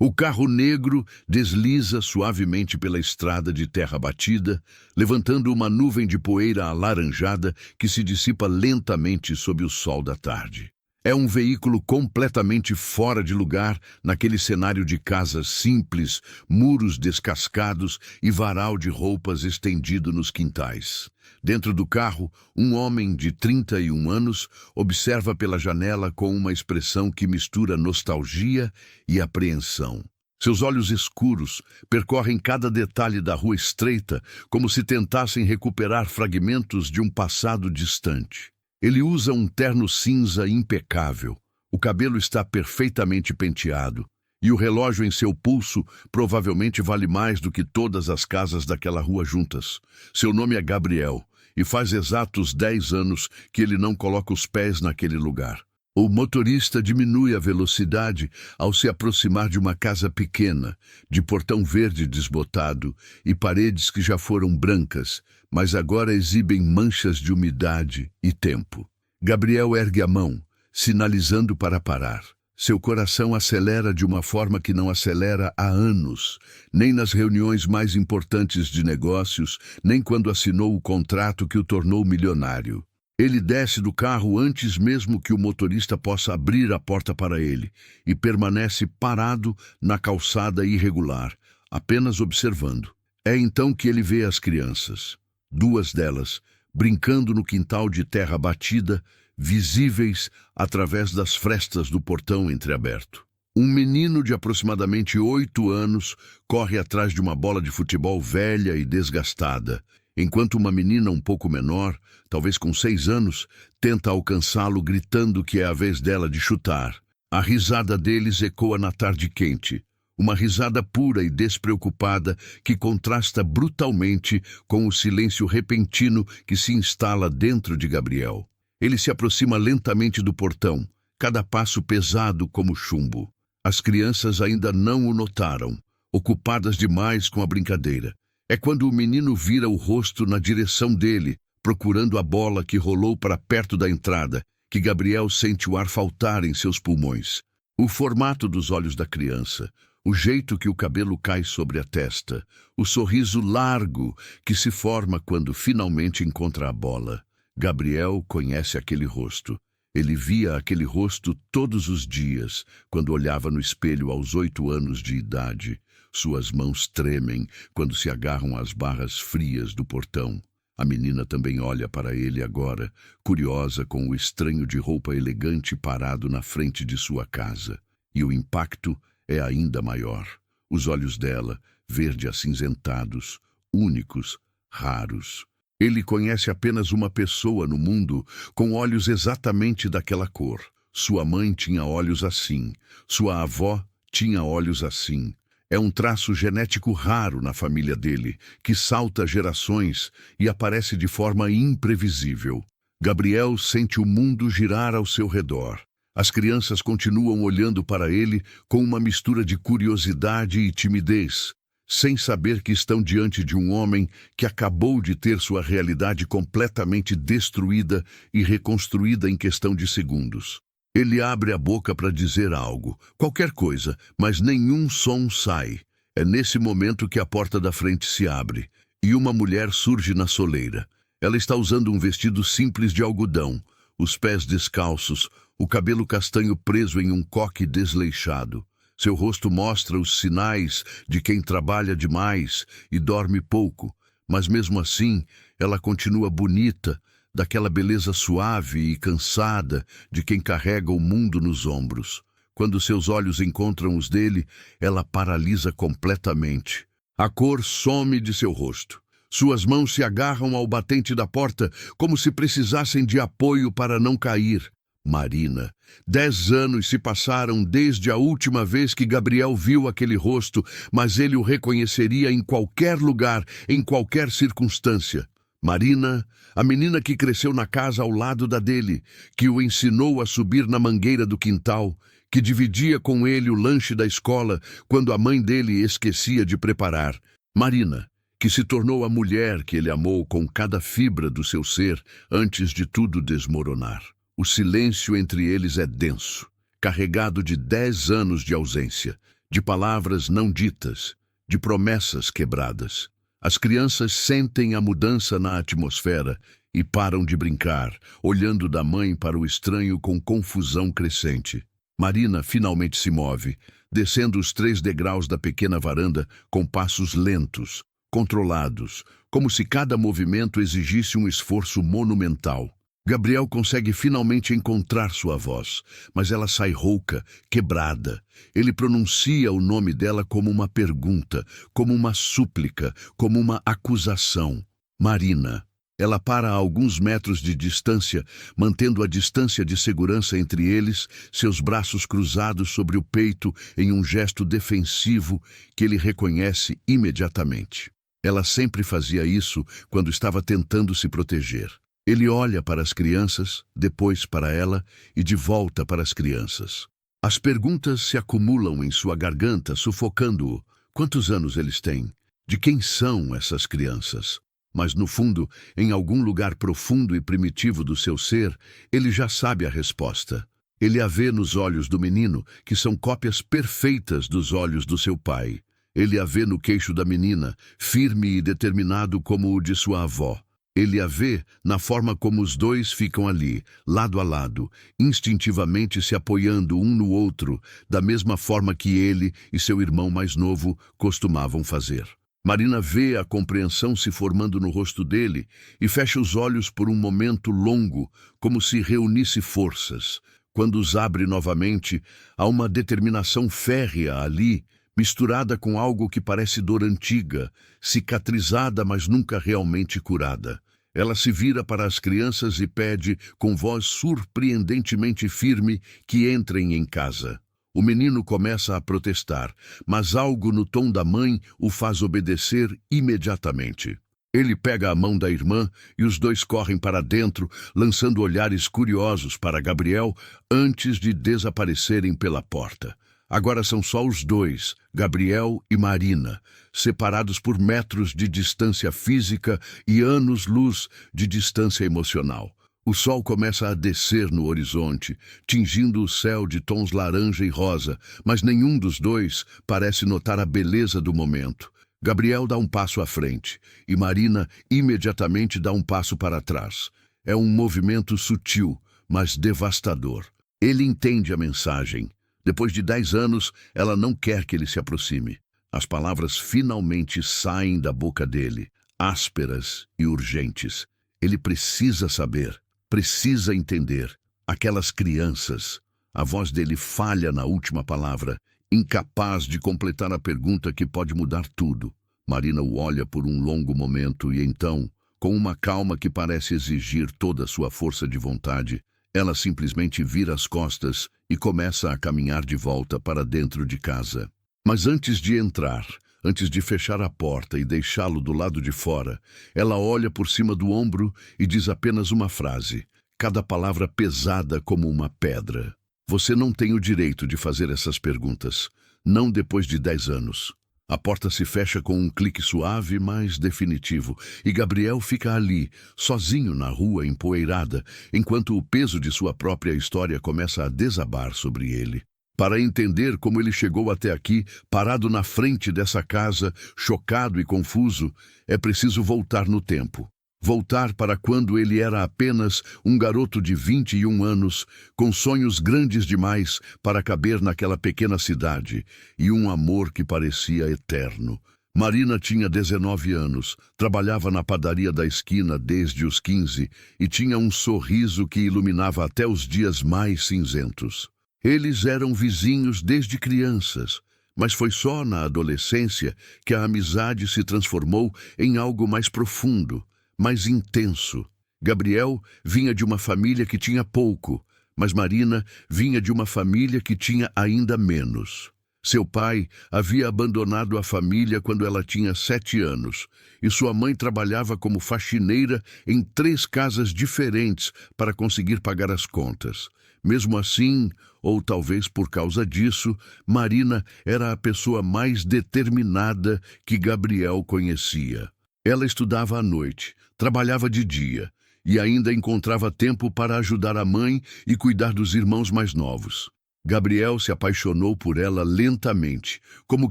O carro negro desliza suavemente pela estrada de terra batida, levantando uma nuvem de poeira alaranjada que se dissipa lentamente sob o sol da tarde. É um veículo completamente fora de lugar naquele cenário de casas simples, muros descascados e varal de roupas estendido nos quintais. Dentro do carro, um homem de 31 anos observa pela janela com uma expressão que mistura nostalgia e apreensão. Seus olhos escuros percorrem cada detalhe da rua estreita como se tentassem recuperar fragmentos de um passado distante. Ele usa um terno cinza impecável, o cabelo está perfeitamente penteado, e o relógio em seu pulso provavelmente vale mais do que todas as casas daquela rua juntas. Seu nome é Gabriel, e faz exatos 10 anos que ele não coloca os pés naquele lugar. O motorista diminui a velocidade ao se aproximar de uma casa pequena, de portão verde desbotado e paredes que já foram brancas, mas agora exibem manchas de umidade e tempo. Gabriel ergue a mão, sinalizando para parar. Seu coração acelera de uma forma que não acelera há anos, nem nas reuniões mais importantes de negócios, nem quando assinou o contrato que o tornou milionário. Ele desce do carro antes mesmo que o motorista possa abrir a porta para ele e permanece parado na calçada irregular, apenas observando. É então que ele vê as crianças, 2 delas, brincando no quintal de terra batida, visíveis através das frestas do portão entreaberto. Um menino de aproximadamente 8 anos corre atrás de uma bola de futebol velha e desgastada, enquanto uma menina um pouco menor, talvez com 6 anos, tenta alcançá-lo gritando que é a vez dela de chutar. A risada deles ecoa na tarde quente, uma risada pura e despreocupada que contrasta brutalmente com o silêncio repentino que se instala dentro de Gabriel. Ele se aproxima lentamente do portão, cada passo pesado como chumbo. As crianças ainda não o notaram, ocupadas demais com a brincadeira. É quando o menino vira o rosto na direção dele, procurando a bola que rolou para perto da entrada, que Gabriel sente o ar faltar em seus pulmões. O formato dos olhos da criança, o jeito que o cabelo cai sobre a testa, o sorriso largo que se forma quando finalmente encontra a bola. Gabriel conhece aquele rosto. Ele via aquele rosto todos os dias, quando olhava no espelho aos 8 anos de idade. Suas mãos tremem quando se agarram às barras frias do portão. A menina também olha para ele agora, curiosa com o estranho de roupa elegante parado na frente de sua casa. E o impacto é ainda maior. Os olhos dela, verde acinzentados, únicos, raros. Ele conhece apenas uma pessoa no mundo com olhos exatamente daquela cor. Sua mãe tinha olhos assim. Sua avó tinha olhos assim. É um traço genético raro na família dele, que salta gerações e aparece de forma imprevisível. Gabriel sente o mundo girar ao seu redor. As crianças continuam olhando para ele com uma mistura de curiosidade e timidez, sem saber que estão diante de um homem que acabou de ter sua realidade completamente destruída e reconstruída em questão de segundos. Ele abre a boca para dizer algo, qualquer coisa, mas nenhum som sai. É nesse momento que a porta da frente se abre e uma mulher surge na soleira. Ela está usando um vestido simples de algodão, os pés descalços, o cabelo castanho preso em um coque desleixado. Seu rosto mostra os sinais de quem trabalha demais e dorme pouco, mas mesmo assim ela continua bonita, daquela beleza suave e cansada de quem carrega o mundo nos ombros. Quando seus olhos encontram os dele, ela paralisa completamente. A cor some de seu rosto. Suas mãos se agarram ao batente da porta como se precisassem de apoio para não cair. Marina. 10 anos se passaram desde a última vez que Gabriel viu aquele rosto, mas ele o reconheceria em qualquer lugar, em qualquer circunstância. Marina, a menina que cresceu na casa ao lado da dele, que o ensinou a subir na mangueira do quintal, que dividia com ele o lanche da escola quando a mãe dele esquecia de preparar. Marina, que se tornou a mulher que ele amou com cada fibra do seu ser antes de tudo desmoronar. O silêncio entre eles é denso, carregado de 10 anos de ausência, de palavras não ditas, de promessas quebradas. As crianças sentem a mudança na atmosfera e param de brincar, olhando da mãe para o estranho com confusão crescente. Marina finalmente se move, descendo os 3 degraus da pequena varanda com passos lentos, controlados, como se cada movimento exigisse um esforço monumental. Gabriel consegue finalmente encontrar sua voz, mas ela sai rouca, quebrada. Ele pronuncia o nome dela como uma pergunta, como uma súplica, como uma acusação. Marina. Ela para a alguns metros de distância, mantendo a distância de segurança entre eles, seus braços cruzados sobre o peito em um gesto defensivo que ele reconhece imediatamente. Ela sempre fazia isso quando estava tentando se proteger. Ele olha para as crianças, depois para ela e de volta para as crianças. As perguntas se acumulam em sua garganta, sufocando-o. Quantos anos eles têm? De quem são essas crianças? Mas, no fundo, em algum lugar profundo e primitivo do seu ser, ele já sabe a resposta. Ele a vê nos olhos do menino, que são cópias perfeitas dos olhos do seu pai. Ele a vê no queixo da menina, firme e determinado como o de sua avó. Ele a vê na forma como os dois ficam ali, lado a lado, instintivamente se apoiando um no outro, da mesma forma que ele e seu irmão mais novo costumavam fazer. Marina vê a compreensão se formando no rosto dele e fecha os olhos por um momento longo, como se reunisse forças. Quando os abre novamente, há uma determinação férrea ali, misturada com algo que parece dor antiga, cicatrizada, mas nunca realmente curada. Ela se vira para as crianças e pede, com voz surpreendentemente firme, que entrem em casa. O menino começa a protestar, mas algo no tom da mãe o faz obedecer imediatamente. Ele pega a mão da irmã e os dois correm para dentro, lançando olhares curiosos para Gabriel antes de desaparecerem pela porta. Agora são só os dois, Gabriel e Marina, separados por metros de distância física e anos-luz de distância emocional. O sol começa a descer no horizonte, tingindo o céu de tons laranja e rosa, mas nenhum dos dois parece notar a beleza do momento. Gabriel dá um passo à frente, e Marina imediatamente dá um passo para trás. É um movimento sutil, mas devastador. Ele entende a mensagem. Depois de 10 anos, ela não quer que ele se aproxime. As palavras finalmente saem da boca dele, ásperas e urgentes. Ele precisa saber, precisa entender. Aquelas crianças. A voz dele falha na última palavra, incapaz de completar a pergunta que pode mudar tudo. Marina o olha por um longo momento e então, com uma calma que parece exigir toda a sua força de vontade, ela simplesmente vira as costas e começa a caminhar de volta para dentro de casa. Mas antes de entrar, antes de fechar a porta e deixá-lo do lado de fora, ela olha por cima do ombro e diz apenas uma frase, cada palavra pesada como uma pedra. Você não tem o direito de fazer essas perguntas, não depois de 10 anos. A porta se fecha com um clique suave, mas definitivo, e Gabriel fica ali, sozinho na rua empoeirada, enquanto o peso de sua própria história começa a desabar sobre ele. Para entender como ele chegou até aqui, parado na frente dessa casa, chocado e confuso, é preciso voltar no tempo. Voltar para quando ele era apenas um garoto de 21 anos, com sonhos grandes demais para caber naquela pequena cidade, e um amor que parecia eterno. Marina tinha 19 anos, trabalhava na padaria da esquina desde os 15 e tinha um sorriso que iluminava até os dias mais cinzentos. Eles eram vizinhos desde crianças, mas foi só na adolescência que a amizade se transformou em algo mais profundo, mais intenso. Gabriel vinha de uma família que tinha pouco, mas Marina vinha de uma família que tinha ainda menos. Seu pai havia abandonado a família quando ela tinha 7 anos, e sua mãe trabalhava como faxineira em 3 casas diferentes para conseguir pagar as contas. Mesmo assim, ou talvez por causa disso, Marina era a pessoa mais determinada que Gabriel conhecia. Ela estudava à noite, trabalhava de dia e ainda encontrava tempo para ajudar a mãe e cuidar dos irmãos mais novos. Gabriel se apaixonou por ela lentamente, como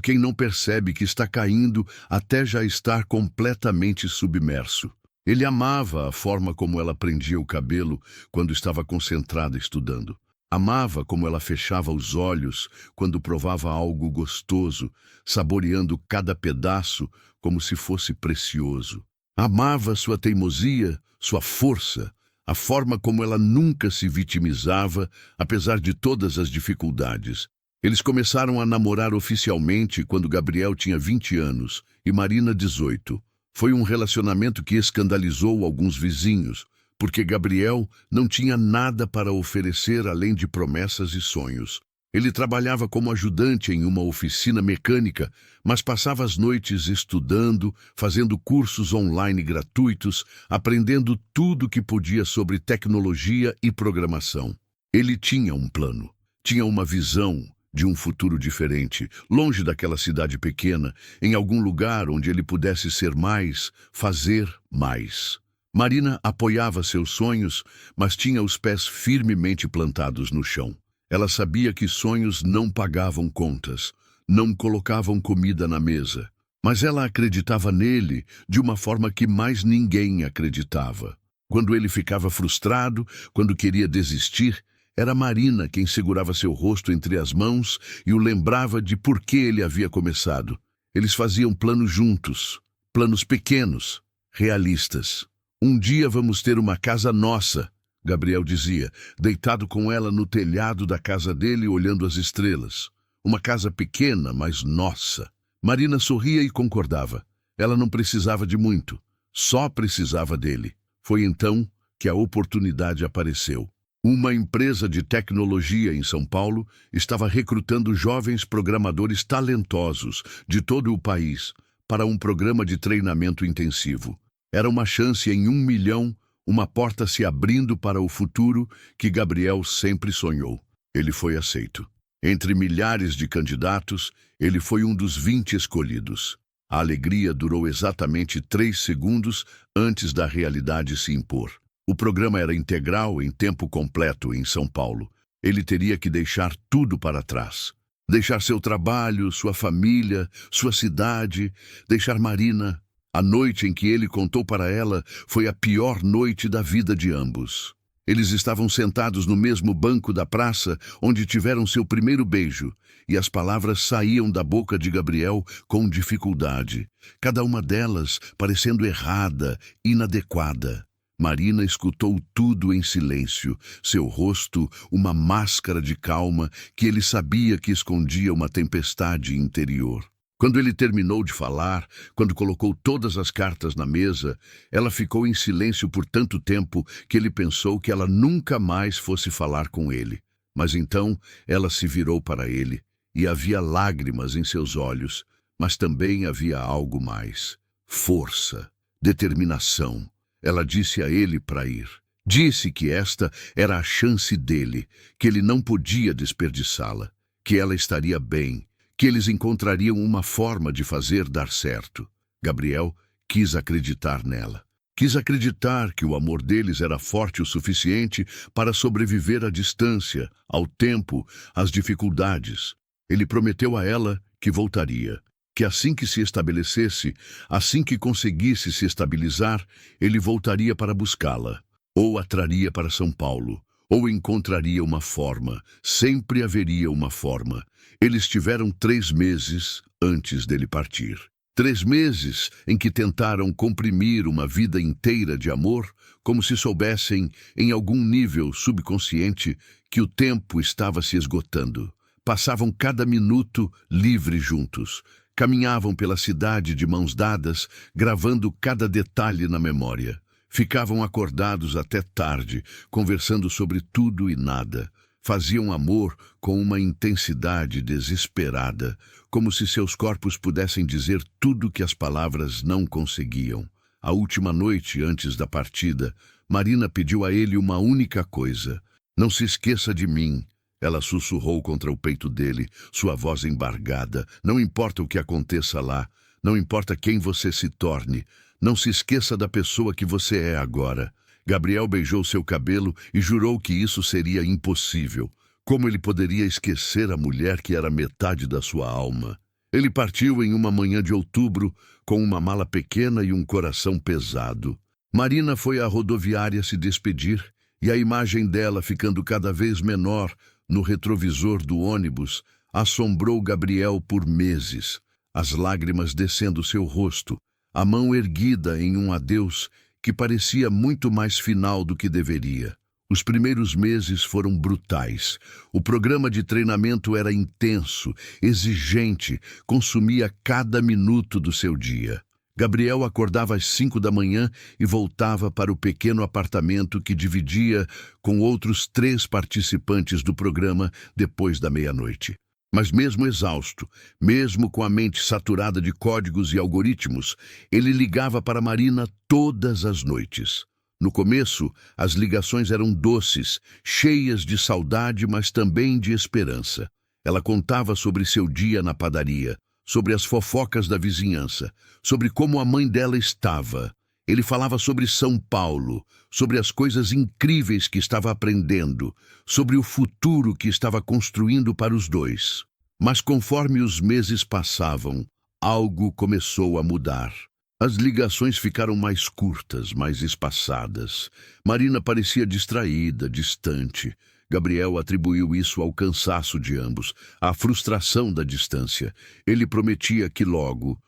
quem não percebe que está caindo até já estar completamente submerso. Ele amava a forma como ela prendia o cabelo quando estava concentrada estudando. Amava como ela fechava os olhos quando provava algo gostoso, saboreando cada pedaço como se fosse precioso. Amava sua teimosia, sua força, a forma como ela nunca se vitimizava, apesar de todas as dificuldades. Eles começaram a namorar oficialmente quando Gabriel tinha 20 anos e Marina 18. Foi um relacionamento que escandalizou alguns vizinhos, porque Gabriel não tinha nada para oferecer além de promessas e sonhos. Ele trabalhava como ajudante em uma oficina mecânica, mas passava as noites estudando, fazendo cursos online gratuitos, aprendendo tudo que podia sobre tecnologia e programação. Ele tinha um plano, tinha uma visão de um futuro diferente, longe daquela cidade pequena, em algum lugar onde ele pudesse ser mais, fazer mais. Marina apoiava seus sonhos, mas tinha os pés firmemente plantados no chão. Ela sabia que sonhos não pagavam contas, não colocavam comida na mesa, mas ela acreditava nele de uma forma que mais ninguém acreditava. Quando ele ficava frustrado, quando queria desistir, era Marina quem segurava seu rosto entre as mãos e o lembrava de por que ele havia começado. Eles faziam planos juntos, planos pequenos, realistas. Um dia vamos ter uma casa nossa, Gabriel dizia, deitado com ela no telhado da casa dele, olhando as estrelas. Uma casa pequena, mas nossa. Marina sorria e concordava. Ela não precisava de muito, só precisava dele. Foi então que a oportunidade apareceu. Uma empresa de tecnologia em São Paulo estava recrutando jovens programadores talentosos de todo o país para um programa de treinamento intensivo. Era uma chance em 1 milhão, uma porta se abrindo para o futuro que Gabriel sempre sonhou. Ele foi aceito. Entre milhares de candidatos, ele foi um dos 20 escolhidos. A alegria durou exatamente 3 segundos antes da realidade se impor. O programa era integral em tempo completo em São Paulo. Ele teria que deixar tudo para trás. Deixar seu trabalho, sua família, sua cidade, deixar Marina. A noite em que ele contou para ela foi a pior noite da vida de ambos. Eles estavam sentados no mesmo banco da praça onde tiveram seu primeiro beijo, e as palavras saíam da boca de Gabriel com dificuldade, cada uma delas parecendo errada, inadequada. Marina escutou tudo em silêncio, seu rosto uma máscara de calma que ele sabia que escondia uma tempestade interior. Quando ele terminou de falar, quando colocou todas as cartas na mesa, ela ficou em silêncio por tanto tempo que ele pensou que ela nunca mais fosse falar com ele. Mas então ela se virou para ele, e havia lágrimas em seus olhos, mas também havia algo mais. Força, determinação. Ela disse a ele para ir. Disse que esta era a chance dele, que ele não podia desperdiçá-la, que ela estaria bem, que eles encontrariam uma forma de fazer dar certo. Gabriel quis acreditar nela. Quis acreditar que o amor deles era forte o suficiente para sobreviver à distância, ao tempo, às dificuldades. Ele prometeu a ela que voltaria, que assim que se estabelecesse, assim que conseguisse se estabilizar, ele voltaria para buscá-la, ou a traria para São Paulo, ou encontraria uma forma, sempre haveria uma forma. Eles tiveram 3 meses antes dele partir. 3 meses em que tentaram comprimir uma vida inteira de amor, como se soubessem, em algum nível subconsciente, que o tempo estava se esgotando. Passavam cada minuto livres juntos. Caminhavam pela cidade de mãos dadas, gravando cada detalhe na memória. Ficavam acordados até tarde, conversando sobre tudo e nada. Faziam amor com uma intensidade desesperada, como se seus corpos pudessem dizer tudo que as palavras não conseguiam. A última noite antes da partida, Marina pediu a ele uma única coisa. Não se esqueça de mim. Ela sussurrou contra o peito dele, sua voz embargada. Não importa o que aconteça lá, não importa quem você se torne, não se esqueça da pessoa que você é agora. Gabriel beijou seu cabelo e jurou que isso seria impossível. Como ele poderia esquecer a mulher que era metade da sua alma? Ele partiu em uma manhã de outubro com uma mala pequena e um coração pesado. Marina foi à rodoviária se despedir e a imagem dela ficando cada vez menor no retrovisor do ônibus assombrou Gabriel por meses, as lágrimas descendo seu rosto, a mão erguida em um adeus que parecia muito mais final do que deveria. Os primeiros meses foram brutais. O programa de treinamento era intenso, exigente, consumia cada minuto do seu dia. Gabriel acordava às 5 da manhã e voltava para o pequeno apartamento que dividia com outros 3 participantes do programa depois da meia-noite. Mas mesmo exausto, mesmo com a mente saturada de códigos e algoritmos, ele ligava para Marina todas as noites. No começo, as ligações eram doces, cheias de saudade, mas também de esperança. Ela contava sobre seu dia na padaria, sobre as fofocas da vizinhança, sobre como a mãe dela estava. Ele falava sobre São Paulo, sobre as coisas incríveis que estava aprendendo, sobre o futuro que estava construindo para os dois. Mas conforme os meses passavam, algo começou a mudar. As ligações ficaram mais curtas, mais espaçadas. Marina parecia distraída, distante. Gabriel atribuiu isso ao cansaço de ambos, à frustração da distância. Ele prometia que logo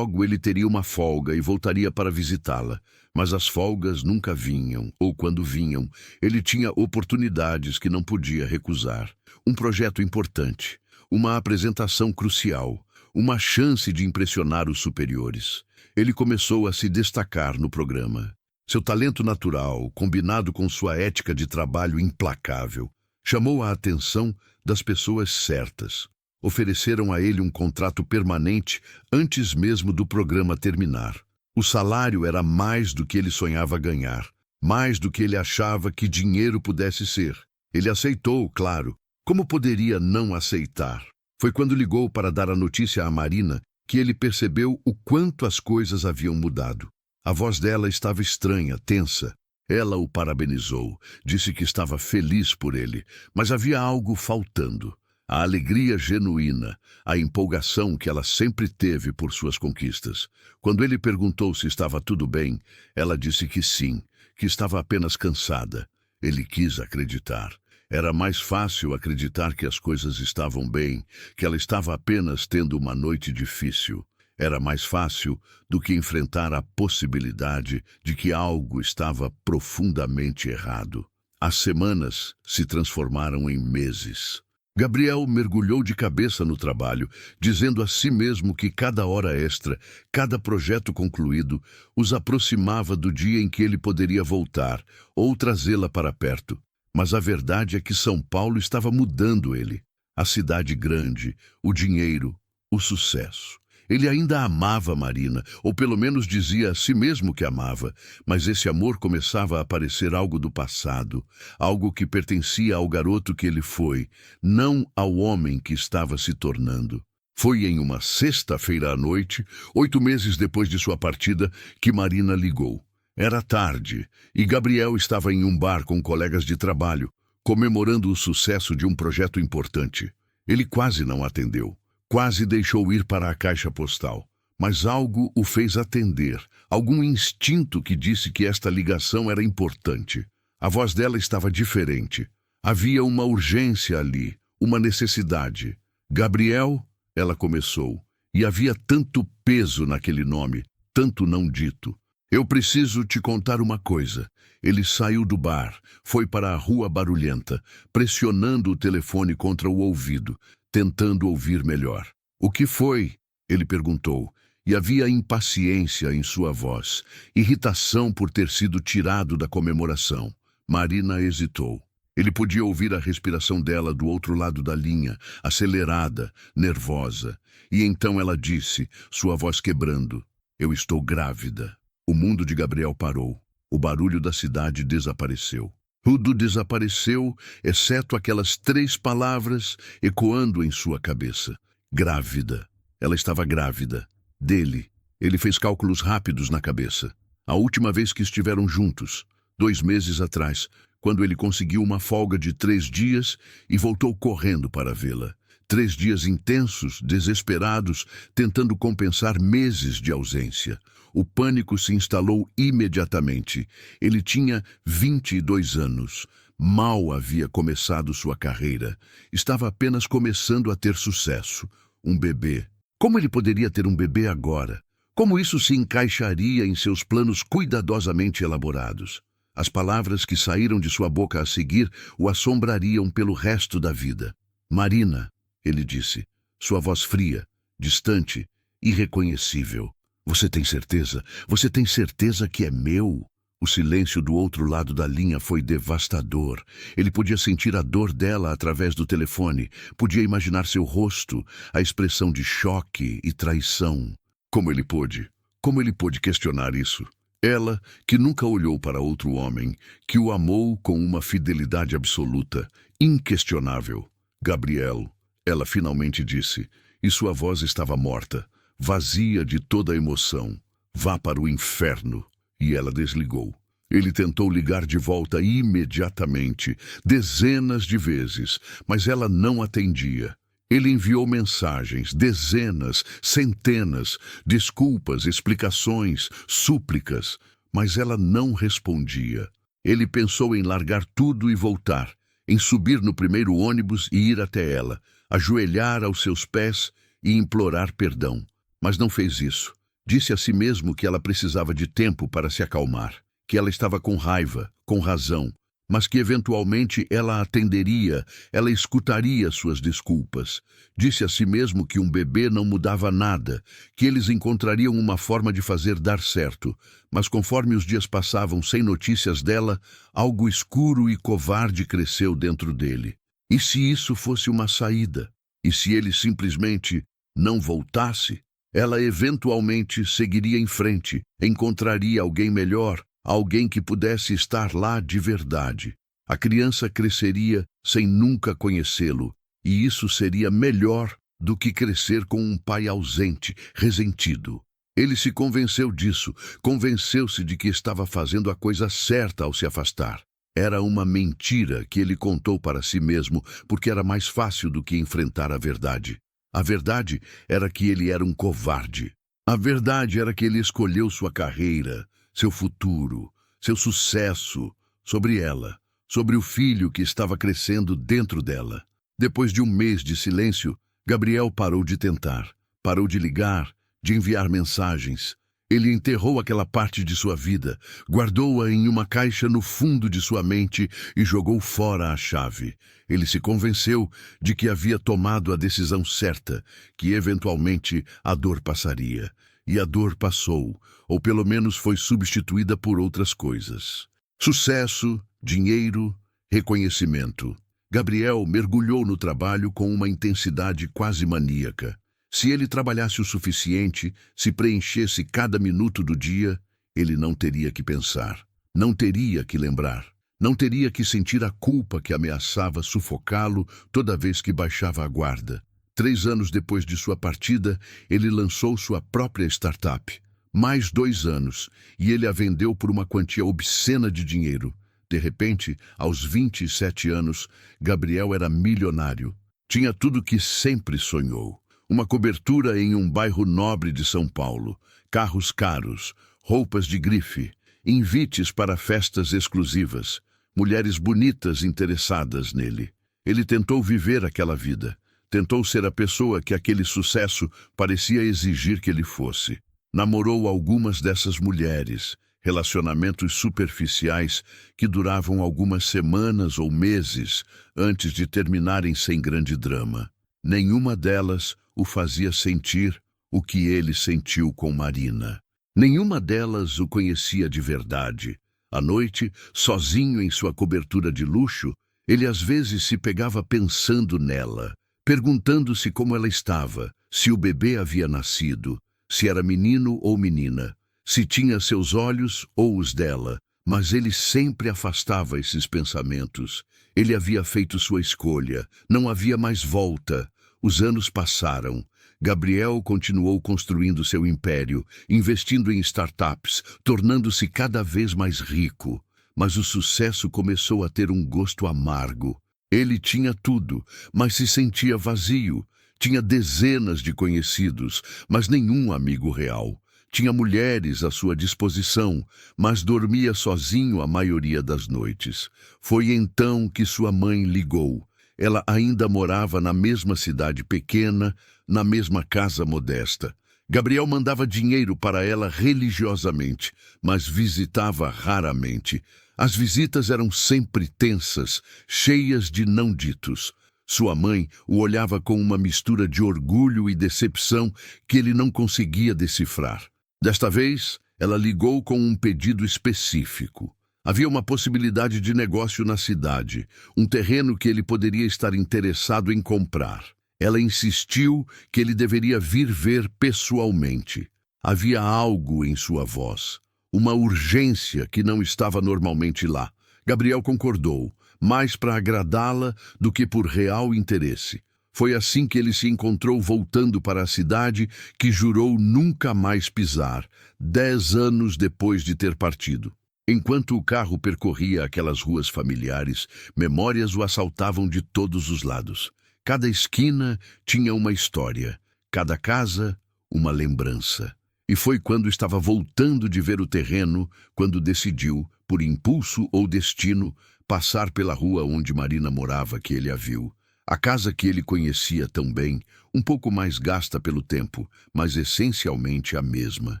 ele teria uma folga e voltaria para visitá-la. Mas as folgas nunca vinham, ou quando vinham, ele tinha oportunidades que não podia recusar. Um projeto importante, uma apresentação crucial, uma chance de impressionar os superiores. Ele começou a se destacar no programa. Seu talento natural, combinado com sua ética de trabalho implacável, chamou a atenção das pessoas certas. Ofereceram a ele um contrato permanente antes mesmo do programa terminar. O salário era mais do que ele sonhava ganhar, mais do que ele achava que dinheiro pudesse ser. Ele aceitou, claro. Como poderia não aceitar? Foi quando ligou para dar a notícia a Marina que ele percebeu o quanto as coisas haviam mudado. A voz dela estava estranha, tensa. Ela o parabenizou, disse que estava feliz por ele, mas havia algo faltando. A alegria genuína, a empolgação que ela sempre teve por suas conquistas. Quando ele perguntou se estava tudo bem, ela disse que sim, que estava apenas cansada. Ele quis acreditar. Era mais fácil acreditar que as coisas estavam bem, que ela estava apenas tendo uma noite difícil. Era mais fácil do que enfrentar a possibilidade de que algo estava profundamente errado. As semanas se transformaram em meses. Gabriel mergulhou de cabeça no trabalho, dizendo a si mesmo que cada hora extra, cada projeto concluído, os aproximava do dia em que ele poderia voltar ou trazê-la para perto. Mas a verdade é que São Paulo estava mudando ele. A cidade grande, o dinheiro, o sucesso. Ele ainda amava Marina, ou pelo menos dizia a si mesmo que amava, mas esse amor começava a parecer algo do passado, algo que pertencia ao garoto que ele foi, não ao homem que estava se tornando. Foi em uma sexta-feira à noite, 8 meses depois de sua partida, que Marina ligou. Era tarde, e Gabriel estava em um bar com colegas de trabalho, comemorando o sucesso de um projeto importante. Ele quase não atendeu, quase deixou ir para a caixa postal. Mas algo o fez atender, algum instinto que disse que esta ligação era importante. A voz dela estava diferente. Havia uma urgência ali, uma necessidade. Gabriel, ela começou, e havia tanto peso naquele nome, tanto não dito. Eu preciso te contar uma coisa. Ele saiu do bar, foi para a rua barulhenta, pressionando o telefone contra o ouvido, tentando ouvir melhor. O que foi? Ele perguntou, e havia impaciência em sua voz, irritação por ter sido tirado da comemoração. Marina hesitou. Ele podia ouvir a respiração dela do outro lado da linha, acelerada, nervosa. E então ela disse, sua voz quebrando, eu estou grávida. O mundo de Gabriel parou. O barulho da cidade desapareceu. Tudo desapareceu, exceto aquelas 3 palavras ecoando em sua cabeça. Grávida. Ela estava grávida. Dele. Ele fez cálculos rápidos na cabeça. A última vez que estiveram juntos, 2 meses atrás, quando ele conseguiu uma folga de 3 dias e voltou correndo para vê-la. 3 dias intensos, desesperados, tentando compensar meses de ausência. O pânico se instalou imediatamente. Ele tinha 22 anos. Mal havia começado sua carreira. Estava apenas começando a ter sucesso. Um bebê. Como ele poderia ter um bebê agora? Como isso se encaixaria em seus planos cuidadosamente elaborados? As palavras que saíram de sua boca a seguir o assombrariam pelo resto da vida. Marina, ele disse, sua voz fria, distante, irreconhecível. Você tem certeza? Você tem certeza que é meu? O silêncio do outro lado da linha foi devastador. Ele podia sentir a dor dela através do telefone, podia imaginar seu rosto, a expressão de choque e traição. Como ele pôde? Como ele pôde questionar isso? Ela, que nunca olhou para outro homem, que o amou com uma fidelidade absoluta, inquestionável. Gabriel, ela finalmente disse, e sua voz estava morta, vazia de toda emoção. Vá para o inferno. E ela desligou. Ele tentou ligar de volta imediatamente, dezenas de vezes, mas ela não atendia. Ele enviou mensagens, dezenas, centenas, desculpas, explicações, súplicas, mas ela não respondia. Ele pensou em largar tudo e voltar, em subir no primeiro ônibus e ir até ela, ajoelhar aos seus pés e implorar perdão, mas não fez isso. Disse a si mesmo que ela precisava de tempo para se acalmar, que ela estava com raiva, com razão, mas que eventualmente ela atenderia, ela escutaria suas desculpas. Disse a si mesmo que um bebê não mudava nada, que eles encontrariam uma forma de fazer dar certo, mas conforme os dias passavam sem notícias dela, algo escuro e covarde cresceu dentro dele. E se isso fosse uma saída? E se ele simplesmente não voltasse? Ela eventualmente seguiria em frente, encontraria alguém melhor, alguém que pudesse estar lá de verdade. A criança cresceria sem nunca conhecê-lo, e isso seria melhor do que crescer com um pai ausente, ressentido. Ele se convenceu disso, convenceu-se de que estava fazendo a coisa certa ao se afastar. Era uma mentira que ele contou para si mesmo, porque era mais fácil do que enfrentar a verdade. A verdade era que ele era um covarde. A verdade era que ele escolheu sua carreira, seu futuro, seu sucesso, sobre ela, sobre o filho que estava crescendo dentro dela. Depois de um mês de silêncio, Gabriel parou de tentar, parou de ligar, de enviar mensagens. Ele enterrou aquela parte de sua vida, guardou-a em uma caixa no fundo de sua mente e jogou fora a chave. Ele se convenceu de que havia tomado a decisão certa, que eventualmente a dor passaria. E a dor passou, ou pelo menos foi substituída por outras coisas. Sucesso, dinheiro, reconhecimento. Gabriel mergulhou no trabalho com uma intensidade quase maníaca. Se ele trabalhasse o suficiente, se preenchesse cada minuto do dia, ele não teria que pensar, não teria que lembrar, não teria que sentir a culpa que ameaçava sufocá-lo toda vez que baixava a guarda. 3 anos depois de sua partida, ele lançou sua própria startup. Mais 2 anos, e ele a vendeu por uma quantia obscena de dinheiro. De repente, aos 27 anos, Gabriel era milionário. Tinha tudo que sempre sonhou. Uma cobertura em um bairro nobre de São Paulo, carros caros, roupas de grife, invites para festas exclusivas, mulheres bonitas interessadas nele. Ele tentou viver aquela vida, tentou ser a pessoa que aquele sucesso parecia exigir que ele fosse. Namorou algumas dessas mulheres, relacionamentos superficiais que duravam algumas semanas ou meses antes de terminarem sem grande drama. Nenhuma delas o fazia sentir o que ele sentiu com Marina. Nenhuma delas o conhecia de verdade. À noite, sozinho em sua cobertura de luxo, ele às vezes se pegava pensando nela, perguntando-se como ela estava, se o bebê havia nascido, se era menino ou menina, se tinha seus olhos ou os dela, mas ele sempre afastava esses pensamentos. Ele havia feito sua escolha, não havia mais volta. Os anos passaram. Gabriel continuou construindo seu império, investindo em startups, tornando-se cada vez mais rico. Mas o sucesso começou a ter um gosto amargo. Ele tinha tudo, mas se sentia vazio. Tinha dezenas de conhecidos, mas nenhum amigo real. Tinha mulheres à sua disposição, mas dormia sozinho a maioria das noites. Foi então que sua mãe ligou. Ela ainda morava na mesma cidade pequena, na mesma casa modesta. Gabriel mandava dinheiro para ela religiosamente, mas visitava raramente. As visitas eram sempre tensas, cheias de não ditos. Sua mãe o olhava com uma mistura de orgulho e decepção que ele não conseguia decifrar. Desta vez, ela ligou com um pedido específico. Havia uma possibilidade de negócio na cidade, um terreno que ele poderia estar interessado em comprar. Ela insistiu que ele deveria vir ver pessoalmente. Havia algo em sua voz, uma urgência que não estava normalmente lá. Gabriel concordou, mais para agradá-la do que por real interesse. Foi assim que ele se encontrou voltando para a cidade que jurou nunca mais pisar, 10 anos depois de ter partido. Enquanto o carro percorria aquelas ruas familiares, memórias o assaltavam de todos os lados. Cada esquina tinha uma história, cada casa, uma lembrança. E foi quando estava voltando de ver o terreno, quando decidiu, por impulso ou destino, passar pela rua onde Marina morava, que ele a viu. A casa que ele conhecia tão bem, um pouco mais gasta pelo tempo, mas essencialmente a mesma.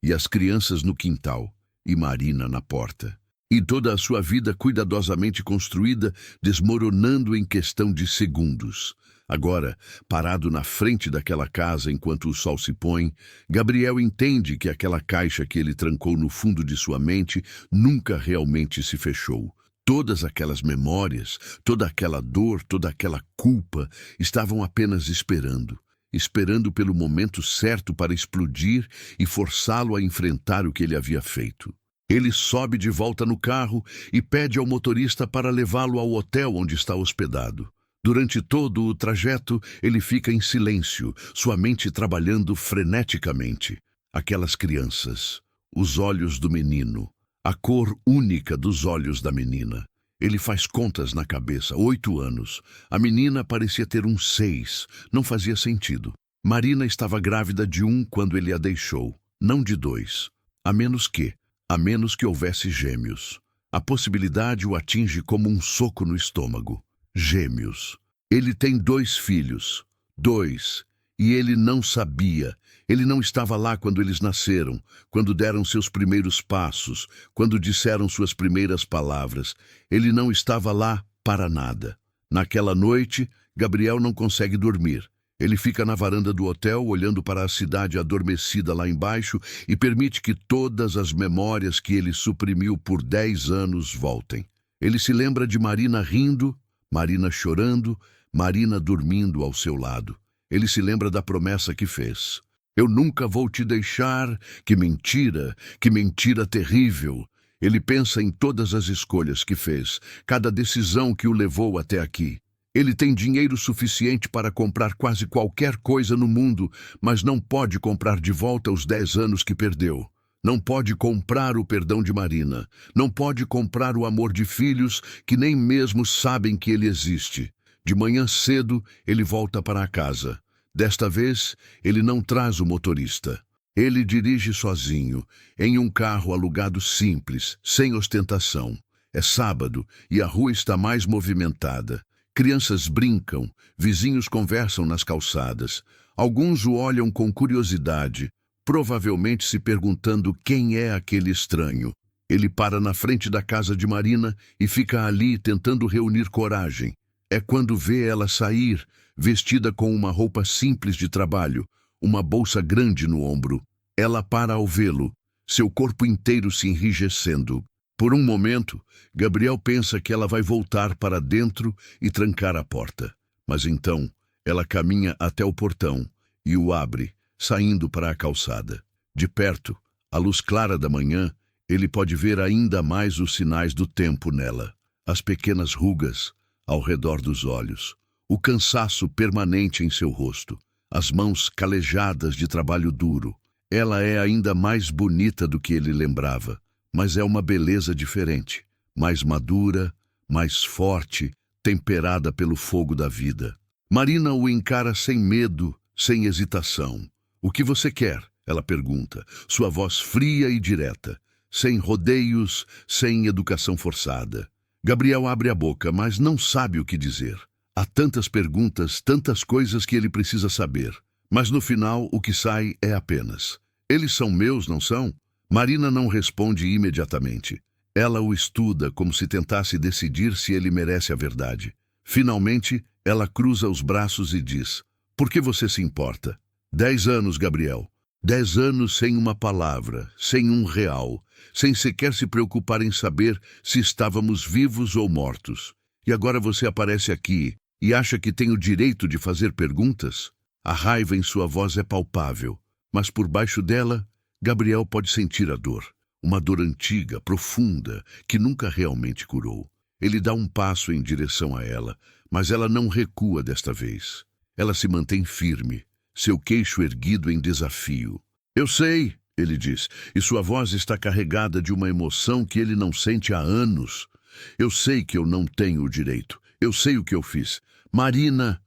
E as crianças no quintal, e Marina na porta. E toda a sua vida cuidadosamente construída, desmoronando em questão de segundos. Agora, parado na frente daquela casa enquanto o sol se põe, Gabriel entende que aquela caixa que ele trancou no fundo de sua mente nunca realmente se fechou. Todas aquelas memórias, toda aquela dor, toda aquela culpa estavam apenas esperando pelo momento certo para explodir e forçá-lo a enfrentar o que ele havia feito. Ele sobe de volta no carro e pede ao motorista para levá-lo ao hotel onde está hospedado. Durante todo o trajeto, ele fica em silêncio, sua mente trabalhando freneticamente. Aquelas crianças, os olhos do menino, a cor única dos olhos da menina. Ele faz contas na cabeça, 8 anos. A menina parecia ter uns 6, não fazia sentido. Marina estava grávida de 1 quando ele a deixou, não de 2. A menos que houvesse gêmeos. A possibilidade o atinge como um soco no estômago. Gêmeos. Ele tem 2 filhos. 2. E ele não sabia. Ele não estava lá quando eles nasceram, quando deram seus primeiros passos, quando disseram suas primeiras palavras. Ele não estava lá para nada. Naquela noite, Gabriel não consegue dormir. Ele fica na varanda do hotel, olhando para a cidade adormecida lá embaixo e permite que todas as memórias que ele suprimiu por 10 anos voltem. Ele se lembra de Marina rindo, Marina chorando, Marina dormindo ao seu lado. Ele se lembra da promessa que fez. Eu nunca vou te deixar, que mentira terrível. Ele pensa em todas as escolhas que fez, cada decisão que o levou até aqui. Ele tem dinheiro suficiente para comprar quase qualquer coisa no mundo, mas não pode comprar de volta os 10 anos que perdeu. Não pode comprar o perdão de Marina. Não pode comprar o amor de filhos que nem mesmo sabem que ele existe. De manhã cedo, ele volta para a casa. Desta vez, ele não traz o motorista. Ele dirige sozinho, em um carro alugado simples, sem ostentação. É sábado e a rua está mais movimentada. Crianças brincam, vizinhos conversam nas calçadas. Alguns o olham com curiosidade, provavelmente se perguntando quem é aquele estranho. Ele para na frente da casa de Marina e fica ali tentando reunir coragem. É quando vê ela sair, vestida com uma roupa simples de trabalho, uma bolsa grande no ombro. Ela para ao vê-lo, seu corpo inteiro se enrijecendo. Por um momento, Gabriel pensa que ela vai voltar para dentro e trancar a porta. Mas então, ela caminha até o portão e o abre, saindo para a calçada. De perto, à luz clara da manhã, ele pode ver ainda mais os sinais do tempo nela. As pequenas rugas ao redor dos olhos, o cansaço permanente em seu rosto, as mãos calejadas de trabalho duro. Ela é ainda mais bonita do que ele lembrava, mas é uma beleza diferente, mais madura, mais forte, temperada pelo fogo da vida. Marina o encara sem medo, sem hesitação. O que você quer? Ela pergunta, sua voz fria e direta, sem rodeios, sem educação forçada. Gabriel abre a boca, mas não sabe o que dizer. Há tantas perguntas, tantas coisas que ele precisa saber. Mas no final, o que sai é apenas: eles são meus, não são? Marina não responde imediatamente. Ela o estuda como se tentasse decidir se ele merece a verdade. Finalmente, ela cruza os braços e diz: por que você se importa? 10 anos, Gabriel. 10 anos sem uma palavra, sem um real, sem sequer se preocupar em saber se estávamos vivos ou mortos. E agora você aparece aqui e acha que tem o direito de fazer perguntas? A raiva em sua voz é palpável, mas por baixo dela, Gabriel pode sentir a dor. Uma dor antiga, profunda, que nunca realmente curou. Ele dá um passo em direção a ela, mas ela não recua desta vez. Ela se mantém firme, seu queixo erguido em desafio. Eu sei, ele diz, e sua voz está carregada de uma emoção que ele não sente há anos. Eu sei que eu não tenho o direito. Eu sei o que eu fiz. Marina,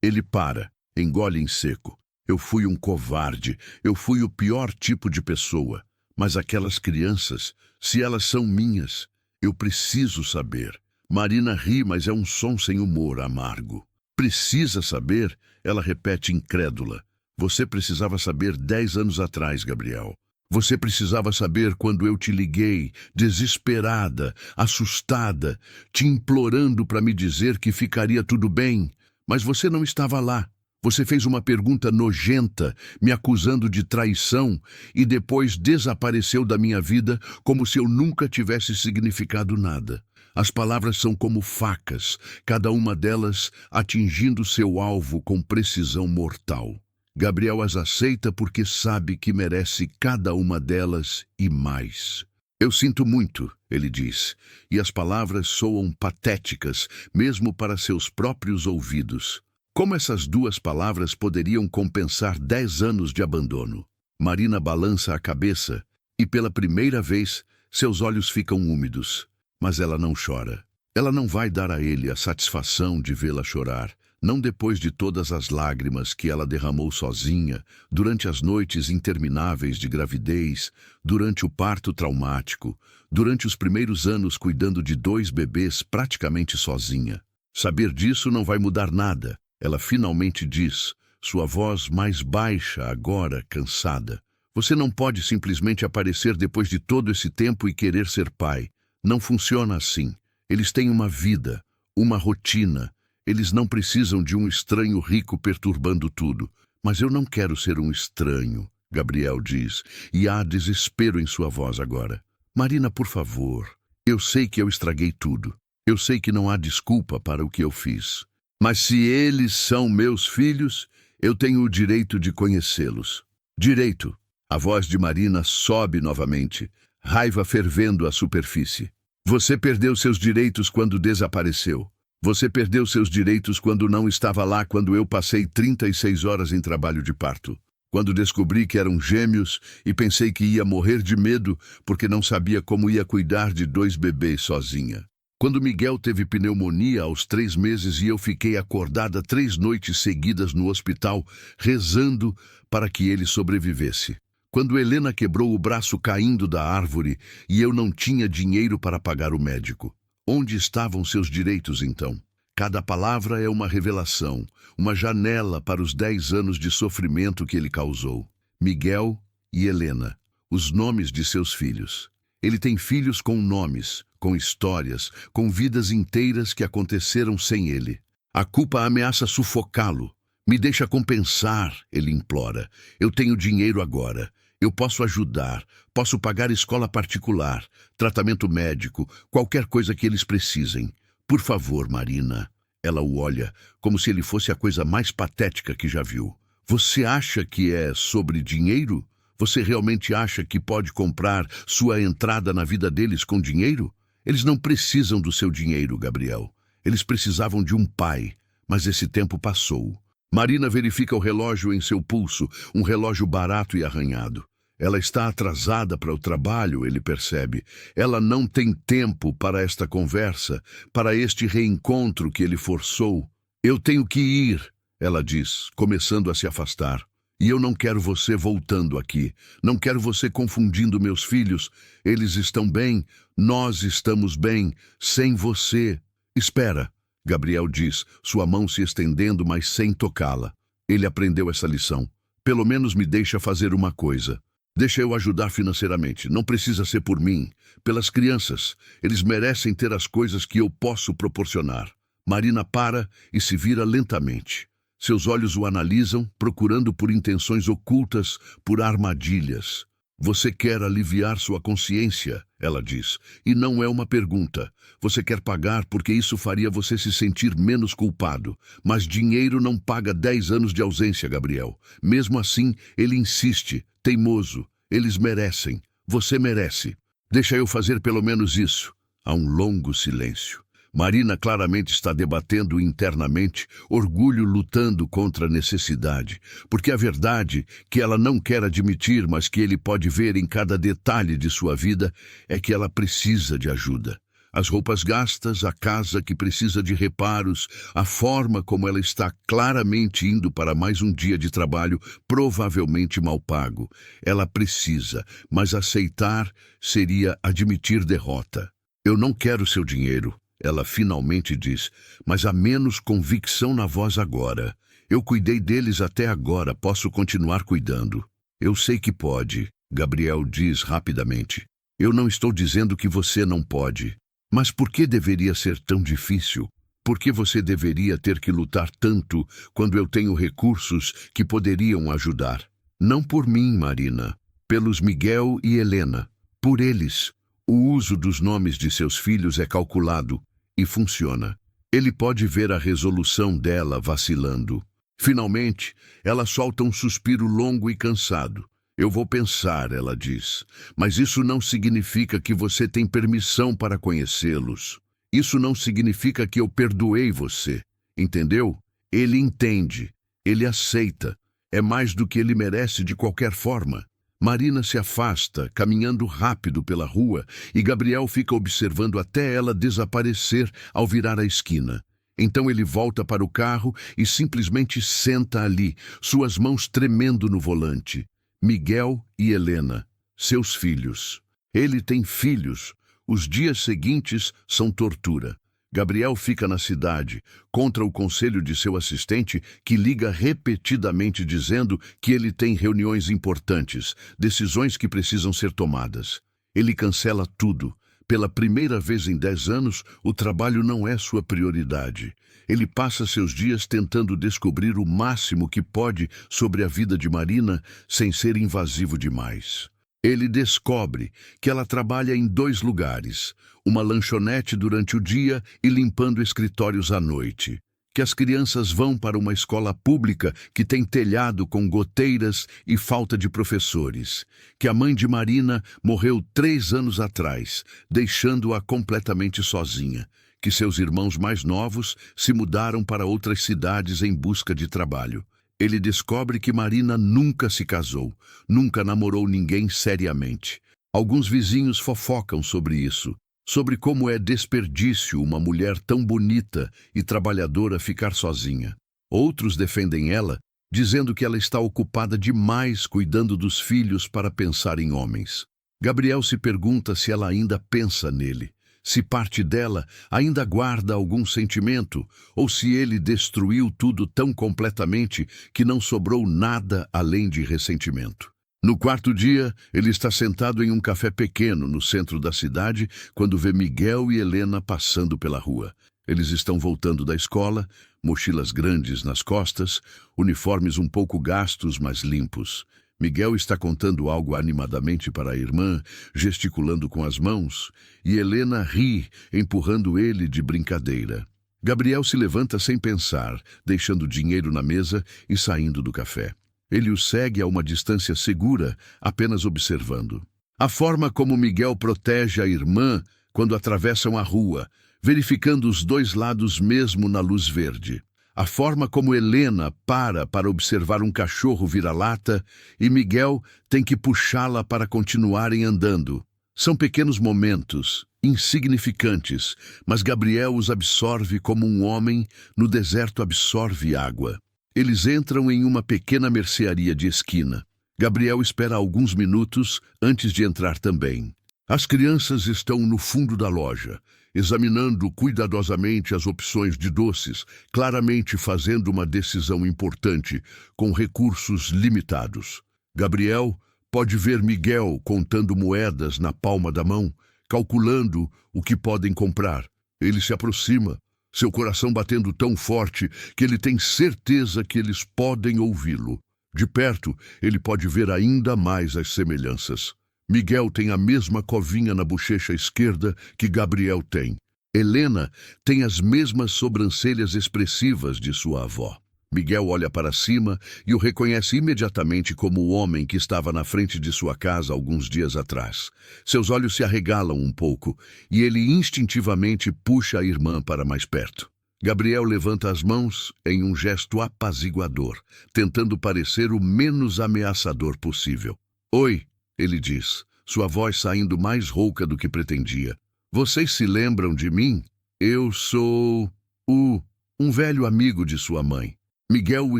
Ele para, engole em seco. Eu fui um covarde. Eu fui o pior tipo de pessoa. Mas aquelas crianças, se elas são minhas, eu preciso saber. Marina ri, mas é um som sem humor, amargo. Precisa saber? Ela repete incrédula. Você precisava saber 10 anos atrás, Gabriel. Você precisava saber quando eu te liguei, desesperada, assustada, te implorando para me dizer que ficaria tudo bem. Mas você não estava lá. Você fez uma pergunta nojenta, me acusando de traição, e depois desapareceu da minha vida como se eu nunca tivesse significado nada. As palavras são como facas, cada uma delas atingindo seu alvo com precisão mortal. Gabriel as aceita porque sabe que merece cada uma delas e mais. Eu sinto muito, ele diz, e as palavras soam patéticas, mesmo para seus próprios ouvidos. Como essas duas palavras poderiam compensar 10 anos de abandono? Marina balança a cabeça e, pela primeira vez, seus olhos ficam úmidos. Mas ela não chora. Ela não vai dar a ele a satisfação de vê-la chorar, não depois de todas as lágrimas que ela derramou sozinha, durante as noites intermináveis de gravidez, durante o parto traumático, durante os primeiros anos cuidando de 2 bebês praticamente sozinha. Saber disso não vai mudar nada. Ela finalmente diz, sua voz mais baixa agora, cansada. Você não pode simplesmente aparecer depois de todo esse tempo e querer ser pai. Não funciona assim. Eles têm uma vida, uma rotina. Eles não precisam de um estranho rico perturbando tudo. Mas eu não quero ser um estranho, Gabriel diz, e há desespero em sua voz agora. Marina, por favor. Eu sei que eu estraguei tudo. Eu sei que não há desculpa para o que eu fiz. Mas se eles são meus filhos, eu tenho o direito de conhecê-los. Direito. A voz de Marina sobe novamente, raiva fervendo a superfície. Você perdeu seus direitos quando desapareceu. Você perdeu seus direitos quando não estava lá quando eu passei 36 horas em trabalho de parto. Quando descobri que eram gêmeos e pensei que ia morrer de medo porque não sabia como ia cuidar de 2 bebês sozinha. Quando Miguel teve pneumonia aos 3 meses e eu fiquei acordada 3 noites seguidas no hospital, rezando para que ele sobrevivesse. Quando Helena quebrou o braço caindo da árvore e eu não tinha dinheiro para pagar o médico. Onde estavam seus direitos, então? Cada palavra é uma revelação, uma janela para os 10 anos de sofrimento que ele causou. Miguel e Helena, os nomes de seus filhos. Ele tem filhos com nomes, com histórias, com vidas inteiras que aconteceram sem ele. A culpa ameaça sufocá-lo. Me deixa compensar, ele implora. Eu tenho dinheiro agora. Eu posso ajudar, posso pagar escola particular, tratamento médico, qualquer coisa que eles precisem. Por favor, Marina. Ela o olha como se ele fosse a coisa mais patética que já viu. Você acha que é sobre dinheiro? Você realmente acha que pode comprar sua entrada na vida deles com dinheiro? Eles não precisam do seu dinheiro, Gabriel. Eles precisavam de um pai, mas esse tempo passou. Marina verifica o relógio em seu pulso, um relógio barato e arranhado. Ela está atrasada para o trabalho, ele percebe. Ela não tem tempo para esta conversa, para este reencontro que ele forçou. Eu tenho que ir, ela diz, começando a se afastar. E eu não quero você voltando aqui. Não quero você confundindo meus filhos. Eles estão bem, nós estamos bem, sem você. Espera, Gabriel diz, sua mão se estendendo, mas sem tocá-la. Ele aprendeu essa lição. Pelo menos me deixa fazer uma coisa. Deixa eu ajudar financeiramente. Não precisa ser por mim. Pelas crianças. Eles merecem ter as coisas que eu posso proporcionar. Marina para e se vira lentamente. Seus olhos o analisam, procurando por intenções ocultas, por armadilhas. Você quer aliviar sua consciência, ela diz, e não é uma pergunta. Você quer pagar porque isso faria você se sentir menos culpado. Mas dinheiro não paga 10 anos de ausência, Gabriel. Mesmo assim, ele insiste, teimoso. Eles merecem. Você merece. Deixa eu fazer pelo menos isso. Há um longo silêncio. Marina claramente está debatendo internamente, orgulho lutando contra a necessidade, porque a verdade, que ela não quer admitir, mas que ele pode ver em cada detalhe de sua vida, é que ela precisa de ajuda. As roupas gastas, a casa que precisa de reparos, a forma como ela está claramente indo para mais um dia de trabalho, provavelmente mal pago. Ela precisa, mas aceitar seria admitir derrota. Eu não quero seu dinheiro. Ela finalmente diz, mas há menos convicção na voz agora. Eu cuidei deles até agora, posso continuar cuidando. Eu sei que pode, Gabriel diz rapidamente. Eu não estou dizendo que você não pode. Mas por que deveria ser tão difícil? Por que você deveria ter que lutar tanto quando eu tenho recursos que poderiam ajudar? Não por mim, Marina. Pelos Miguel e Helena. Por eles. O uso dos nomes de seus filhos é calculado. E funciona. Ele pode ver a resolução dela vacilando. Finalmente, ela solta um suspiro longo e cansado. Eu vou pensar, ela diz. Mas isso não significa que você tem permissão para conhecê-los. Isso não significa que eu perdoei você. Entendeu? Ele entende. Ele aceita. É mais do que ele merece de qualquer forma. Marina se afasta, caminhando rápido pela rua, e Gabriel fica observando até ela desaparecer ao virar a esquina. Então ele volta para o carro e simplesmente senta ali, suas mãos tremendo no volante. Miguel e Helena, seus filhos. Ele tem filhos. Os dias seguintes são tortura. Gabriel fica na cidade, contra o conselho de seu assistente, que liga repetidamente dizendo que ele tem reuniões importantes, decisões que precisam ser tomadas. Ele cancela tudo. Pela primeira vez em 10 anos, o trabalho não é sua prioridade. Ele passa seus dias tentando descobrir o máximo que pode sobre a vida de Marina, sem ser invasivo demais. Ele descobre que ela trabalha em 2 lugares, uma lanchonete durante o dia e limpando escritórios à noite. Que as crianças vão para uma escola pública que tem telhado com goteiras e falta de professores. Que a mãe de Marina morreu 3 anos atrás, deixando-a completamente sozinha. Que seus irmãos mais novos se mudaram para outras cidades em busca de trabalho. Ele descobre que Marina nunca se casou, nunca namorou ninguém seriamente. Alguns vizinhos fofocam sobre isso, sobre como é desperdício uma mulher tão bonita e trabalhadora ficar sozinha. Outros defendem ela, dizendo que ela está ocupada demais cuidando dos filhos para pensar em homens. Gabriel se pergunta se ela ainda pensa nele. Se parte dela ainda guarda algum sentimento, ou se ele destruiu tudo tão completamente que não sobrou nada além de ressentimento. No 4º dia, ele está sentado em um café pequeno no centro da cidade quando vê Miguel e Helena passando pela rua. Eles estão voltando da escola, mochilas grandes nas costas, uniformes um pouco gastos, mas limpos. Miguel está contando algo animadamente para a irmã, gesticulando com as mãos, e Helena ri, empurrando ele de brincadeira. Gabriel se levanta sem pensar, deixando dinheiro na mesa e saindo do café. Ele o segue a uma distância segura, apenas observando. A forma como Miguel protege a irmã quando atravessam a rua, verificando os 2 lados mesmo na luz verde. A forma como Helena para observar um cachorro vira-lata e Miguel tem que puxá-la para continuarem andando. São pequenos momentos, insignificantes, mas Gabriel os absorve como um homem no deserto absorve água. Eles entram em uma pequena mercearia de esquina. Gabriel espera alguns minutos antes de entrar também. As crianças estão no fundo da loja, examinando cuidadosamente as opções de doces, claramente fazendo uma decisão importante, com recursos limitados. Gabriel pode ver Miguel contando moedas na palma da mão, calculando o que podem comprar. Ele se aproxima, seu coração batendo tão forte que ele tem certeza que eles podem ouvi-lo. De perto, ele pode ver ainda mais as semelhanças. Miguel tem a mesma covinha na bochecha esquerda que Gabriel tem. Helena tem as mesmas sobrancelhas expressivas de sua avó. Miguel olha para cima e o reconhece imediatamente como o homem que estava na frente de sua casa alguns dias atrás. Seus olhos se arregalam um pouco e ele instintivamente puxa a irmã para mais perto. Gabriel levanta as mãos em um gesto apaziguador, tentando parecer o menos ameaçador possível. Oi, ele diz, sua voz saindo mais rouca do que pretendia. Vocês se lembram de mim? Eu sou um velho amigo de sua mãe. Miguel o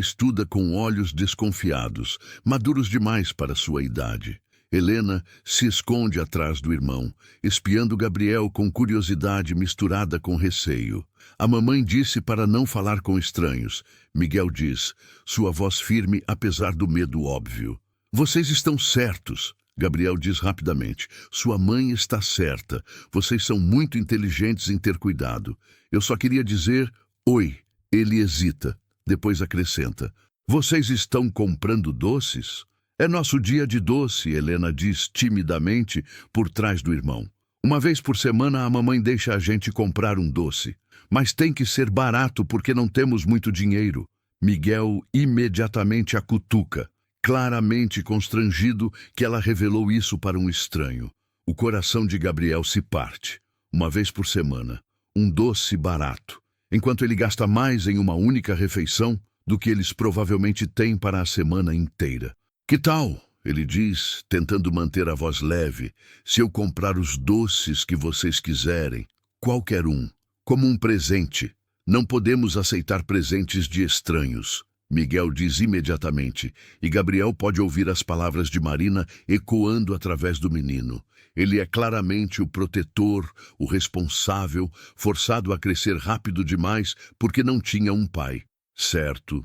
estuda com olhos desconfiados, maduros demais para sua idade. Helena se esconde atrás do irmão, espiando Gabriel com curiosidade misturada com receio. A mamãe disse para não falar com estranhos. Miguel diz, sua voz firme apesar do medo óbvio. Vocês estão certos. Gabriel diz rapidamente, sua mãe está certa. Vocês são muito inteligentes em ter cuidado. Eu só queria dizer, oi. Ele hesita. Depois acrescenta, vocês estão comprando doces? É nosso dia de doce, Helena diz timidamente por trás do irmão. Uma vez por semana a mamãe deixa a gente comprar um doce. Mas tem que ser barato porque não temos muito dinheiro. Miguel imediatamente a cutuca, claramente constrangido que ela revelou isso para um estranho. O coração de Gabriel se parte. Uma vez por semana, um doce barato. Enquanto ele gasta mais em uma única refeição do que eles provavelmente têm para a semana inteira. Que tal, ele diz, tentando manter a voz leve, se eu comprar os doces que vocês quiserem, qualquer um, como um presente? Não podemos aceitar presentes de estranhos, Miguel diz imediatamente, e Gabriel pode ouvir as palavras de Marina ecoando através do menino. Ele é claramente o protetor, o responsável, forçado a crescer rápido demais porque não tinha um pai. Certo,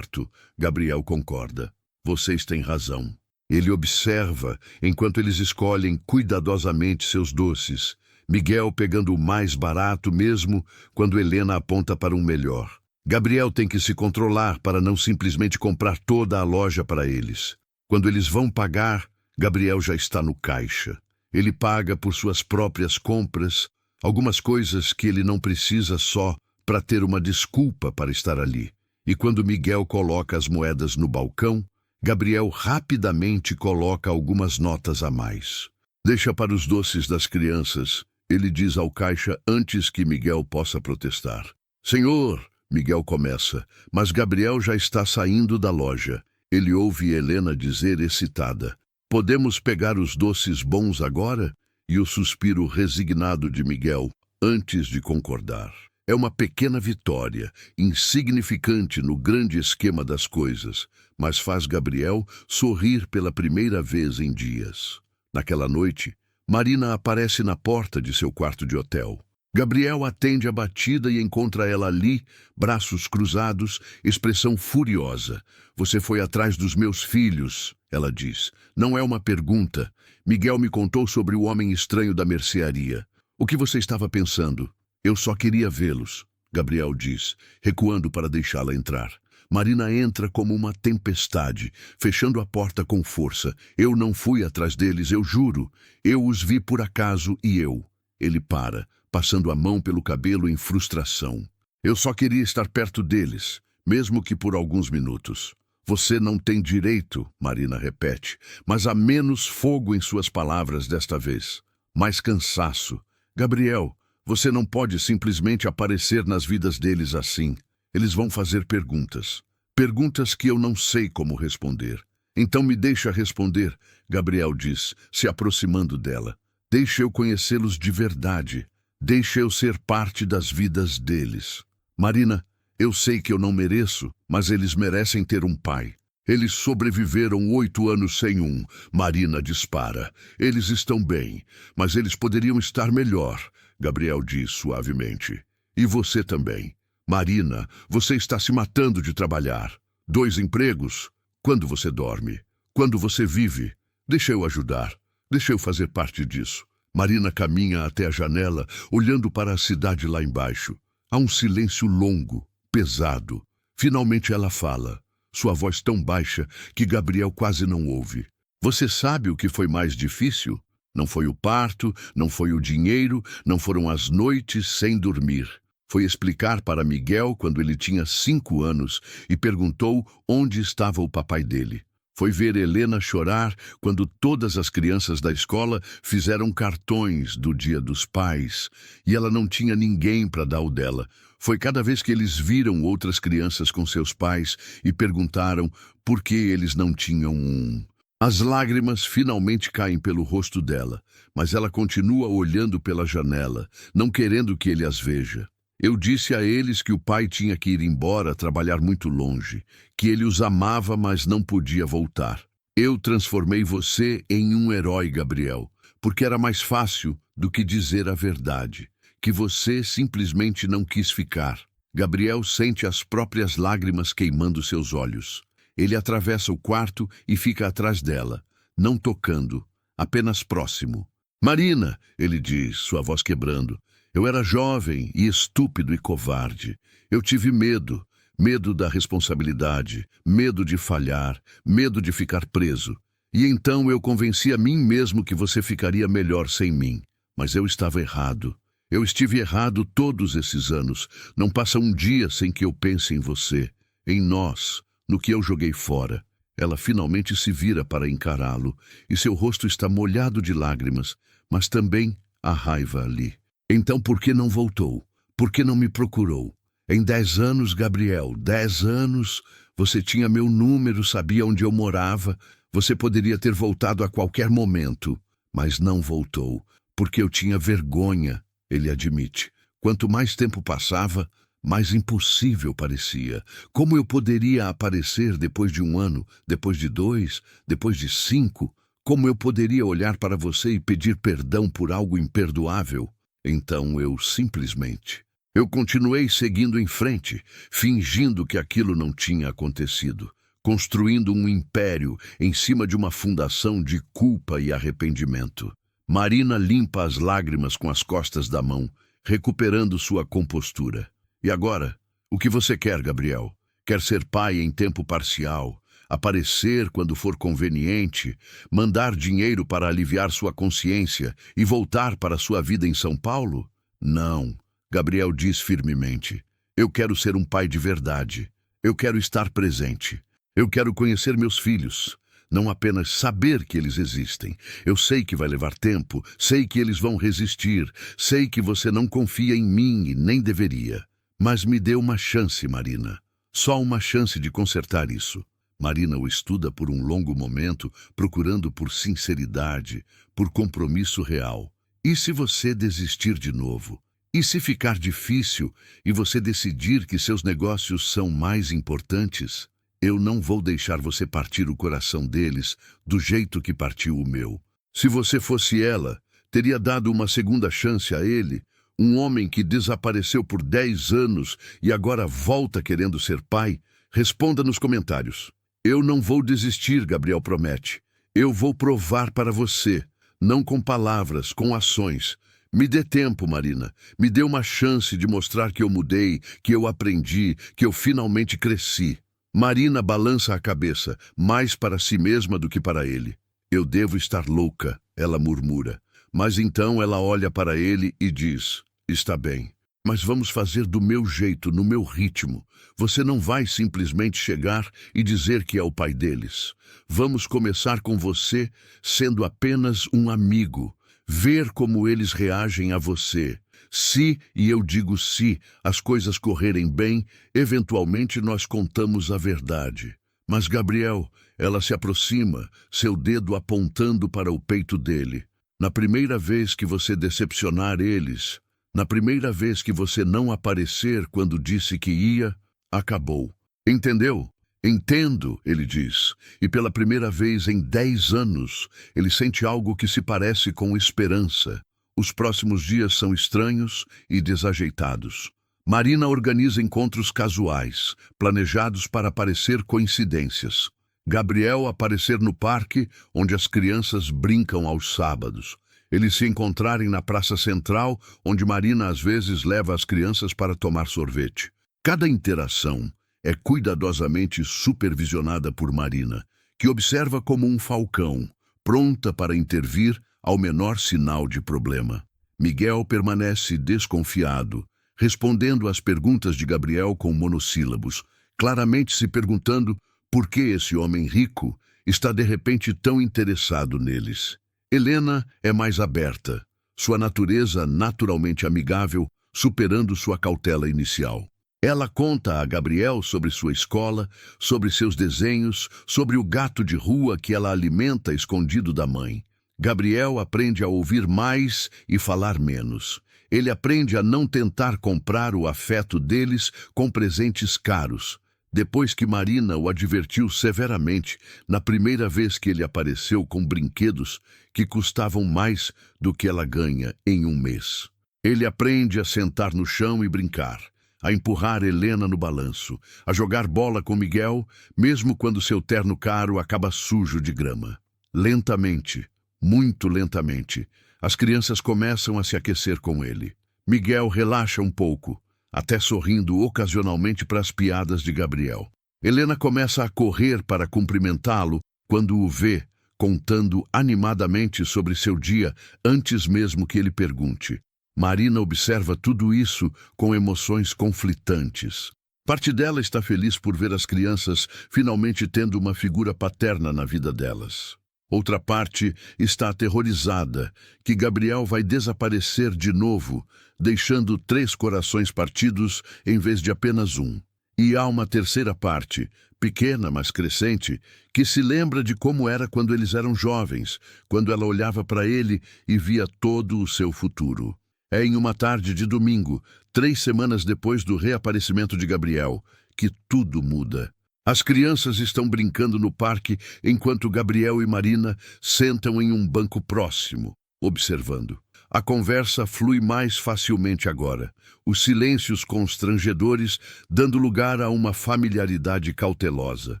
Gabriel concorda. Vocês têm razão. Ele observa enquanto eles escolhem cuidadosamente seus doces. Miguel pegando o mais barato mesmo quando Helena aponta para um melhor. Gabriel tem que se controlar para não simplesmente comprar toda a loja para eles. Quando eles vão pagar, Gabriel já está no caixa. Ele paga por suas próprias compras, algumas coisas que ele não precisa só para ter uma desculpa para estar ali. E quando Miguel coloca as moedas no balcão, Gabriel rapidamente coloca algumas notas a mais. Deixa para os doces das crianças, ele diz ao caixa antes que Miguel possa protestar. Senhor, Miguel começa, mas Gabriel já está saindo da loja. Ele ouve Helena dizer excitada, podemos pegar os doces bons agora? E o suspiro resignado de Miguel, antes de concordar. É uma pequena vitória, insignificante no grande esquema das coisas, mas faz Gabriel sorrir pela primeira vez em dias. Naquela noite, Marina aparece na porta de seu quarto de hotel. Gabriel atende a batida e encontra ela ali, braços cruzados, expressão furiosa. Você foi atrás dos meus filhos, ela diz. Não é uma pergunta. Miguel me contou sobre o homem estranho da mercearia. O que você estava pensando? Eu só queria vê-los, Gabriel diz, recuando para deixá-la entrar. Marina entra como uma tempestade, fechando a porta com força. Eu não fui atrás deles, eu juro. Eu os vi por acaso e eu. Ele para, passando a mão pelo cabelo em frustração. Eu só queria estar perto deles, mesmo que por alguns minutos. Você não tem direito, Marina repete, mas há menos fogo em suas palavras desta vez. Mais cansaço. Gabriel, você não pode simplesmente aparecer nas vidas deles assim. Eles vão fazer perguntas. Perguntas que eu não sei como responder. Então me deixa responder, Gabriel diz, se aproximando dela. Deixa eu conhecê-los de verdade. Deixa eu ser parte das vidas deles. Marina, eu sei que eu não mereço, mas eles merecem ter um pai. Eles sobreviveram 8 anos sem um. Marina dispara. Eles estão bem, mas eles poderiam estar melhor, Gabriel diz suavemente. E você também. Marina, você está se matando de trabalhar. 2 empregos? Quando você dorme? Quando você vive? Deixa eu ajudar. Deixa eu fazer parte disso. Marina caminha até a janela, olhando para a cidade lá embaixo. Há um silêncio longo, pesado. Finalmente ela fala, sua voz tão baixa que Gabriel quase não ouve. Você sabe o que foi mais difícil? Não foi o parto, não foi o dinheiro, não foram as noites sem dormir. Foi explicar para Miguel quando ele tinha 5 anos e perguntou onde estava o papai dele. Foi ver Helena chorar quando todas as crianças da escola fizeram cartões do Dia dos Pais e ela não tinha ninguém para dar o dela. Foi cada vez que eles viram outras crianças com seus pais e perguntaram por que eles não tinham um. As lágrimas finalmente caem pelo rosto dela, mas ela continua olhando pela janela, não querendo que ele as veja. Eu disse a eles que o pai tinha que ir embora trabalhar muito longe, que ele os amava, mas não podia voltar. Eu transformei você em um herói, Gabriel, porque era mais fácil do que dizer a verdade, que você simplesmente não quis ficar. Gabriel sente as próprias lágrimas queimando seus olhos. Ele atravessa o quarto e fica atrás dela, não tocando, apenas próximo. Marina, ele diz, sua voz quebrando. Eu era jovem e estúpido e covarde. Eu tive medo, medo da responsabilidade, medo de falhar, medo de ficar preso. E então eu convenci a mim mesmo que você ficaria melhor sem mim. Mas eu estava errado. Eu estive errado todos esses anos. Não passa um dia sem que eu pense em você, em nós, no que eu joguei fora. Ela finalmente se vira para encará-lo, e seu rosto está molhado de lágrimas, mas também há raiva ali. Então por que não voltou? Por que não me procurou? Em 10 anos, Gabriel, 10 anos, você tinha meu número, sabia onde eu morava, você poderia ter voltado a qualquer momento, mas não voltou, porque eu tinha vergonha, ele admite. Quanto mais tempo passava, mais impossível parecia. Como eu poderia aparecer depois de 1 ano, depois de 2, depois de 5? Como eu poderia olhar para você e pedir perdão por algo imperdoável? Então eu continuei seguindo em frente, fingindo que aquilo não tinha acontecido, construindo um império em cima de uma fundação de culpa e arrependimento. Marina limpa as lágrimas com as costas da mão, recuperando sua compostura. E agora, o que você quer, Gabriel? Quer ser pai em tempo parcial? Aparecer quando for conveniente, mandar dinheiro para aliviar sua consciência e voltar para sua vida em São Paulo? Não, Gabriel diz firmemente. Eu quero ser um pai de verdade. Eu quero estar presente. Eu quero conhecer meus filhos. Não apenas saber que eles existem. Eu sei que vai levar tempo, sei que eles vão resistir, sei que você não confia em mim e nem deveria. Mas me dê uma chance, Marina. Só uma chance de consertar isso. Marina o estuda por um longo momento, procurando por sinceridade, por compromisso real. E se você desistir de novo? E se ficar difícil e você decidir que seus negócios são mais importantes? Eu não vou deixar você partir o coração deles do jeito que partiu o meu. Se você fosse ela, teria dado uma segunda chance a ele, um homem que desapareceu por 10 anos e agora volta querendo ser pai? Responda nos comentários. Eu não vou desistir, Gabriel promete. Eu vou provar para você, não com palavras, com ações. Me dê tempo, Marina. Me dê uma chance de mostrar que eu mudei, que eu aprendi, que eu finalmente cresci. Marina balança a cabeça, mais para si mesma do que para ele. Eu devo estar louca, ela murmura. Mas então ela olha para ele e diz, está bem. Mas vamos fazer do meu jeito, no meu ritmo. Você não vai simplesmente chegar e dizer que é o pai deles. Vamos começar com você sendo apenas um amigo. Ver como eles reagem a você. Se, e eu digo se, as coisas correrem bem, eventualmente nós contamos a verdade. Mas Gabriel, ela se aproxima, seu dedo apontando para o peito dele. Na primeira vez que você decepcionar eles, na primeira vez que você não aparecer quando disse que ia, acabou. Entendeu? Entendo, ele diz, e pela primeira vez em 10 anos, ele sente algo que se parece com esperança. Os próximos dias são estranhos e desajeitados. Marina organiza encontros casuais, planejados para parecer coincidências. Gabriel aparecer no parque, onde as crianças brincam aos sábados. Eles se encontrarem na praça central, onde Marina às vezes leva as crianças para tomar sorvete. Cada interação é cuidadosamente supervisionada por Marina, que observa como um falcão, pronta para intervir ao menor sinal de problema. Miguel permanece desconfiado, respondendo às perguntas de Gabriel com monossílabos, claramente se perguntando por que esse homem rico está de repente tão interessado neles. Helena é mais aberta, sua natureza naturalmente amigável, superando sua cautela inicial. Ela conta a Gabriel sobre sua escola, sobre seus desenhos, sobre o gato de rua que ela alimenta escondido da mãe. Gabriel aprende a ouvir mais e falar menos. Ele aprende a não tentar comprar o afeto deles com presentes caros. Depois que Marina o advertiu severamente na primeira vez que ele apareceu com brinquedos que custavam mais do que ela ganha em um mês. Ele aprende a sentar no chão e brincar, a empurrar Helena no balanço, a jogar bola com Miguel, mesmo quando seu terno caro acaba sujo de grama. Lentamente, muito lentamente, as crianças começam a se aquecer com ele. Miguel relaxa um pouco, até sorrindo ocasionalmente para as piadas de Gabriel. Helena começa a correr para cumprimentá-lo quando o vê, contando animadamente sobre seu dia antes mesmo que ele pergunte. Marina observa tudo isso com emoções conflitantes. Parte dela está feliz por ver as crianças finalmente tendo uma figura paterna na vida delas. Outra parte está aterrorizada que Gabriel vai desaparecer de novo, deixando 3 corações partidos em vez de apenas um. E há uma terceira parte, pequena mas crescente, que se lembra de como era quando eles eram jovens, quando ela olhava para ele e via todo o seu futuro. É em uma tarde de domingo, 3 semanas depois do reaparecimento de Gabriel, que tudo muda. As crianças estão brincando no parque enquanto Gabriel e Marina sentam em um banco próximo, observando. A conversa flui mais facilmente agora, os silêncios constrangedores dando lugar a uma familiaridade cautelosa.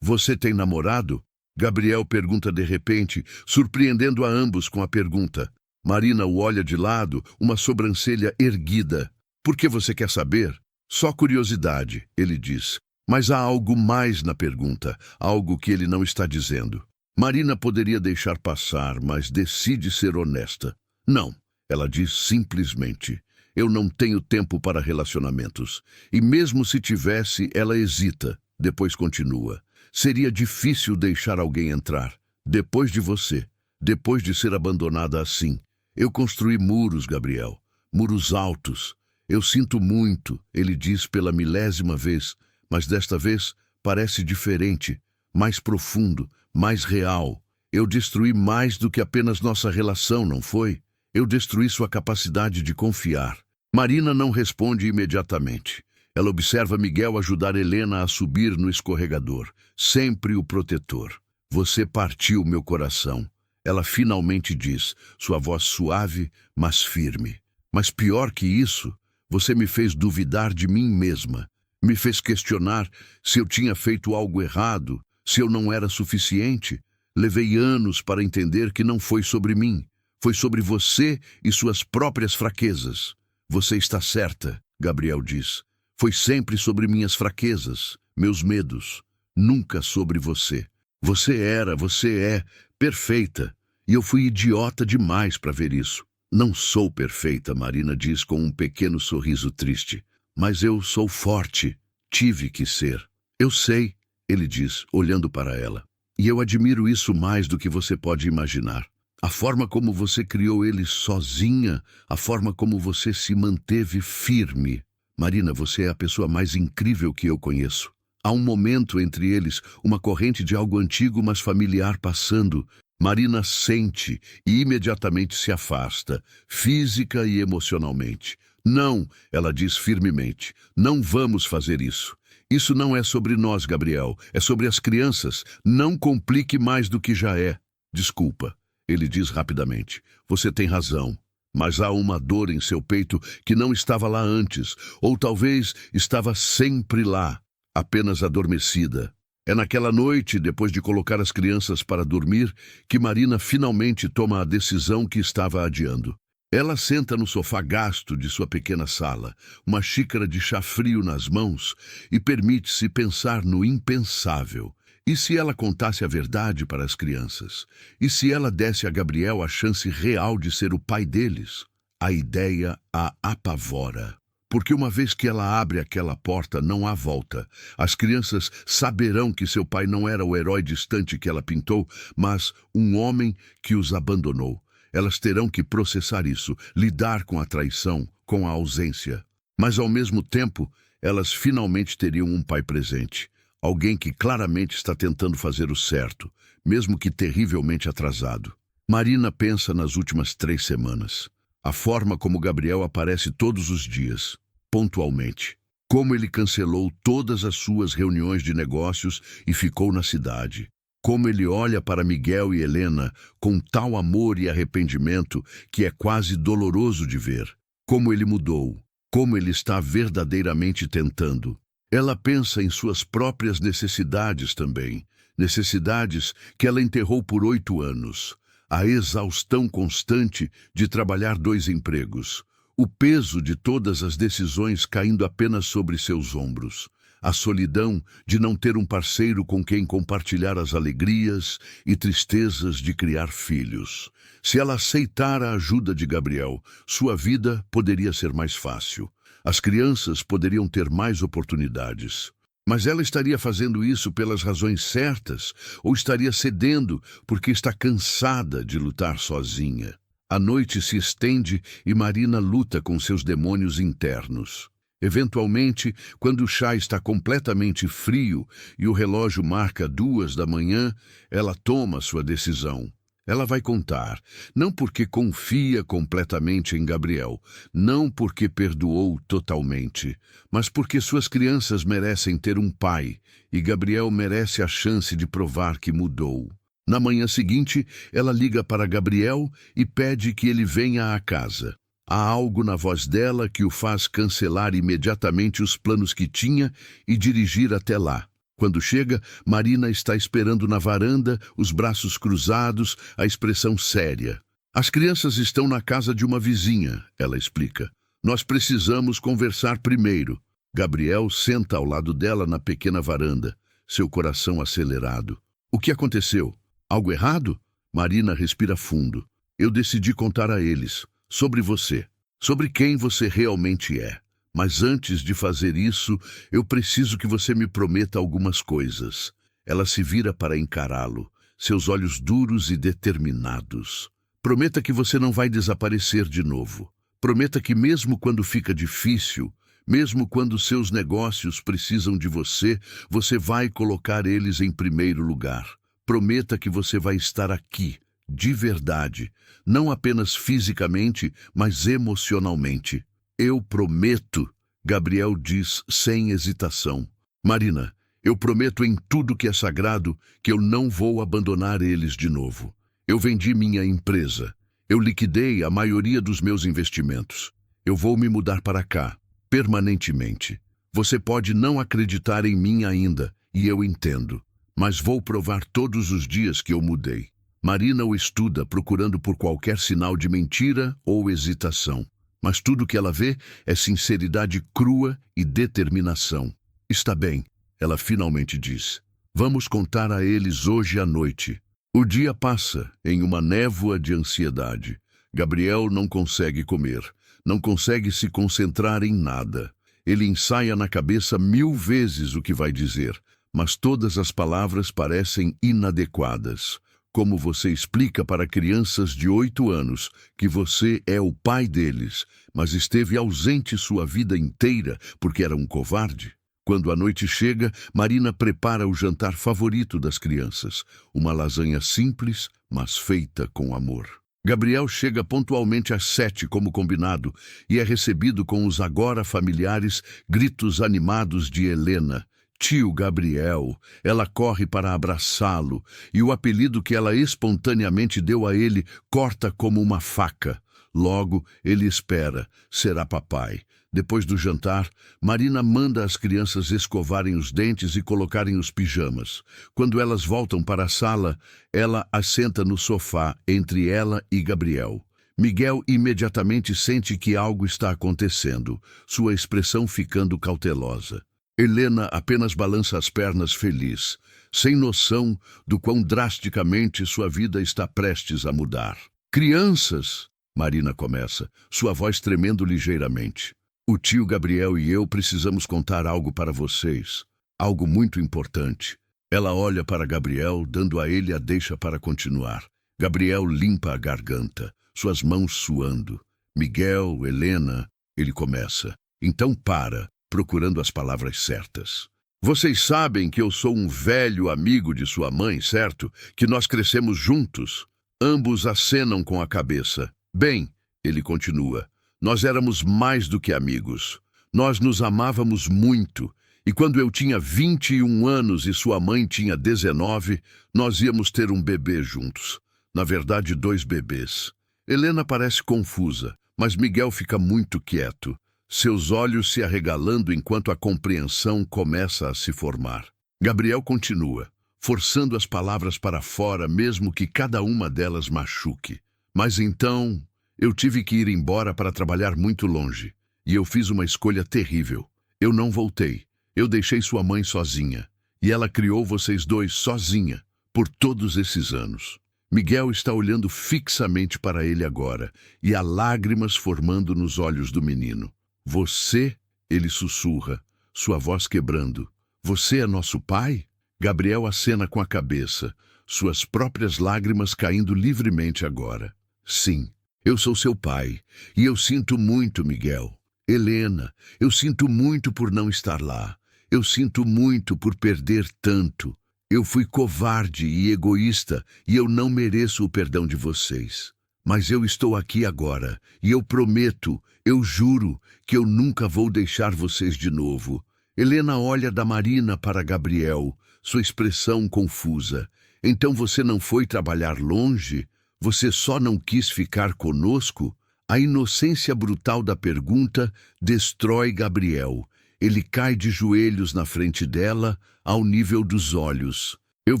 Você tem namorado? Gabriel pergunta de repente, surpreendendo a ambos com a pergunta. Marina o olha de lado, uma sobrancelha erguida. Por que você quer saber? Só curiosidade, ele diz. Mas há algo mais na pergunta, algo que ele não está dizendo. Marina poderia deixar passar, mas decide ser honesta. Não, ela diz simplesmente. Eu não tenho tempo para relacionamentos. E mesmo se tivesse, ela hesita. Depois continua. Seria difícil deixar alguém entrar. Depois de você. Depois de ser abandonada assim. Eu construí muros, Gabriel. Muros altos. Eu sinto muito, ele diz pela 1000ª vez. Mas desta vez parece diferente, mais profundo, mais real. Eu destruí mais do que apenas nossa relação, não foi? Eu destruí sua capacidade de confiar. Marina não responde imediatamente. Ela observa Miguel ajudar Helena a subir no escorregador, sempre o protetor. Você partiu meu coração. Ela finalmente diz, sua voz suave, mas firme. Mas pior que isso, você me fez duvidar de mim mesma. Me fez questionar se eu tinha feito algo errado, se eu não era suficiente. Levei anos para entender que não foi sobre mim. Foi sobre você e suas próprias fraquezas. Você está certa, Gabriel diz. Foi sempre sobre minhas fraquezas, meus medos. Nunca sobre você. Você é perfeita. E eu fui idiota demais para ver isso. Não sou perfeita, Marina diz com um pequeno sorriso triste. Mas eu sou forte. Tive que ser. Eu sei, ele diz, olhando para ela. E eu admiro isso mais do que você pode imaginar. A forma como você criou eles sozinha, a forma como você se manteve firme. Marina, você é a pessoa mais incrível que eu conheço. Há um momento entre eles, uma corrente de algo antigo, mas familiar passando. Marina sente e imediatamente se afasta, física e emocionalmente. Não, ela diz firmemente, não vamos fazer isso. Isso não é sobre nós, Gabriel, é sobre as crianças. Não complique mais do que já é. Desculpa, ele diz rapidamente. Você tem razão, mas há uma dor em seu peito que não estava lá antes, ou talvez estava sempre lá, apenas adormecida. É naquela noite, depois de colocar as crianças para dormir, que Marina finalmente toma a decisão que estava adiando. Ela senta no sofá gasto de sua pequena sala, uma xícara de chá frio nas mãos, e permite-se pensar no impensável. E se ela contasse a verdade para as crianças? E se ela desse a Gabriel a chance real de ser o pai deles? A ideia a apavora. Porque uma vez que ela abre aquela porta, não há volta. As crianças saberão que seu pai não era o herói distante que ela pintou, mas um homem que os abandonou. Elas terão que processar isso, lidar com a traição, com a ausência. Mas, ao mesmo tempo, elas finalmente teriam um pai presente. Alguém que claramente está tentando fazer o certo, mesmo que terrivelmente atrasado. Marina pensa nas últimas 3 semanas. A forma como Gabriel aparece todos os dias, pontualmente. Como ele cancelou todas as suas reuniões de negócios e ficou na cidade. Como ele olha para Miguel e Helena com tal amor e arrependimento que é quase doloroso de ver. Como ele mudou. Como ele está verdadeiramente tentando. Ela pensa em suas próprias necessidades também. Necessidades que ela enterrou por 8 anos. A exaustão constante de trabalhar 2 empregos. O peso de todas as decisões caindo apenas sobre seus ombros. A solidão de não ter um parceiro com quem compartilhar as alegrias e tristezas de criar filhos. Se ela aceitar a ajuda de Gabriel, sua vida poderia ser mais fácil. As crianças poderiam ter mais oportunidades. Mas ela estaria fazendo isso pelas razões certas ou estaria cedendo porque está cansada de lutar sozinha? A noite se estende e Marina luta com seus demônios internos. Eventualmente, quando o chá está completamente frio e o relógio marca 2 da manhã, ela toma sua decisão. Ela vai contar, não porque confia completamente em Gabriel, não porque perdoou totalmente, mas porque suas crianças merecem ter um pai e Gabriel merece a chance de provar que mudou. Na manhã seguinte, ela liga para Gabriel e pede que ele venha à casa. Há algo na voz dela que o faz cancelar imediatamente os planos que tinha e dirigir até lá. Quando chega, Marina está esperando na varanda, os braços cruzados, a expressão séria. As crianças estão na casa de uma vizinha, ela explica. Nós precisamos conversar primeiro. Gabriel senta ao lado dela na pequena varanda, seu coração acelerado. O que aconteceu? Algo errado? Marina respira fundo. Eu decidi contar a eles. Sobre você. Sobre quem você realmente é. Mas antes de fazer isso, eu preciso que você me prometa algumas coisas. Ela se vira para encará-lo, seus olhos duros e determinados. Prometa que você não vai desaparecer de novo. Prometa que mesmo quando fica difícil, mesmo quando seus negócios precisam de você, você vai colocar eles em primeiro lugar. Prometa que você vai estar aqui, de verdade, não apenas fisicamente, mas emocionalmente. Eu prometo, Gabriel diz sem hesitação. Marina, eu prometo em tudo que é sagrado que eu não vou abandonar eles de novo. Eu vendi minha empresa. Eu liquidei a maioria dos meus investimentos. Eu vou me mudar para cá, permanentemente. Você pode não acreditar em mim ainda, e eu entendo. Mas vou provar todos os dias que eu mudei. Marina o estuda procurando por qualquer sinal de mentira ou hesitação. Mas tudo que ela vê é sinceridade crua e determinação. Está bem, ela finalmente diz. Vamos contar a eles hoje à noite. O dia passa em uma névoa de ansiedade. Gabriel não consegue comer, não consegue se concentrar em nada. Ele ensaia na cabeça 1000 vezes o que vai dizer, mas todas as palavras parecem inadequadas. Como você explica para crianças de 8 anos que você é o pai deles, mas esteve ausente sua vida inteira porque era um covarde? Quando a noite chega, Marina prepara o jantar favorito das crianças, uma lasanha simples, mas feita com amor. Gabriel chega pontualmente às 7, como combinado, e é recebido com os agora familiares gritos animados de Helena. Tio Gabriel, ela corre para abraçá-lo, e o apelido que ela espontaneamente deu a ele corta como uma faca. Logo, ele espera, será papai. Depois do jantar, Marina manda as crianças escovarem os dentes e colocarem os pijamas. Quando elas voltam para a sala, ela as senta no sofá entre ela e Gabriel. Miguel imediatamente sente que algo está acontecendo, sua expressão ficando cautelosa. Helena apenas balança as pernas feliz, sem noção do quão drasticamente sua vida está prestes a mudar. Crianças, Marina começa, sua voz tremendo ligeiramente. O tio Gabriel e eu precisamos contar algo para vocês, algo muito importante. Ela olha para Gabriel, dando a ele a deixa para continuar. Gabriel limpa a garganta, suas mãos suando. Miguel, Helena, ele começa. Então para, procurando as palavras certas. Vocês sabem que eu sou um velho amigo de sua mãe, certo? Que nós crescemos juntos. Ambos acenam com a cabeça. Bem, ele continua. Nós éramos mais do que amigos. Nós nos amávamos muito, e quando eu tinha 21 anos e sua mãe tinha 19, nós íamos ter um bebê juntos. Na verdade, 2 bebês. Helena parece confusa, mas Miguel fica muito quieto, seus olhos se arregalando enquanto a compreensão começa a se formar. Gabriel continua, forçando as palavras para fora, mesmo que cada uma delas machuque. Mas então... eu tive que ir embora para trabalhar muito longe, e eu fiz uma escolha terrível. Eu não voltei. Eu deixei sua mãe sozinha, e ela criou vocês dois sozinha, por todos esses anos. Miguel está olhando fixamente para ele agora, e há lágrimas formando nos olhos do menino. Você, ele sussurra, sua voz quebrando. Você é nosso pai? Gabriel acena com a cabeça, suas próprias lágrimas caindo livremente agora. Sim. Eu sou seu pai, e eu sinto muito, Miguel. Helena, eu sinto muito por não estar lá. Eu sinto muito por perder tanto. Eu fui covarde e egoísta, e eu não mereço o perdão de vocês. Mas eu estou aqui agora, e eu prometo, eu juro, que eu nunca vou deixar vocês de novo. Helena olha da Marina para Gabriel, sua expressão confusa. Então você não foi trabalhar longe? Você só não quis ficar conosco? A inocência brutal da pergunta destrói Gabriel. Ele cai de joelhos na frente dela, ao nível dos olhos. Eu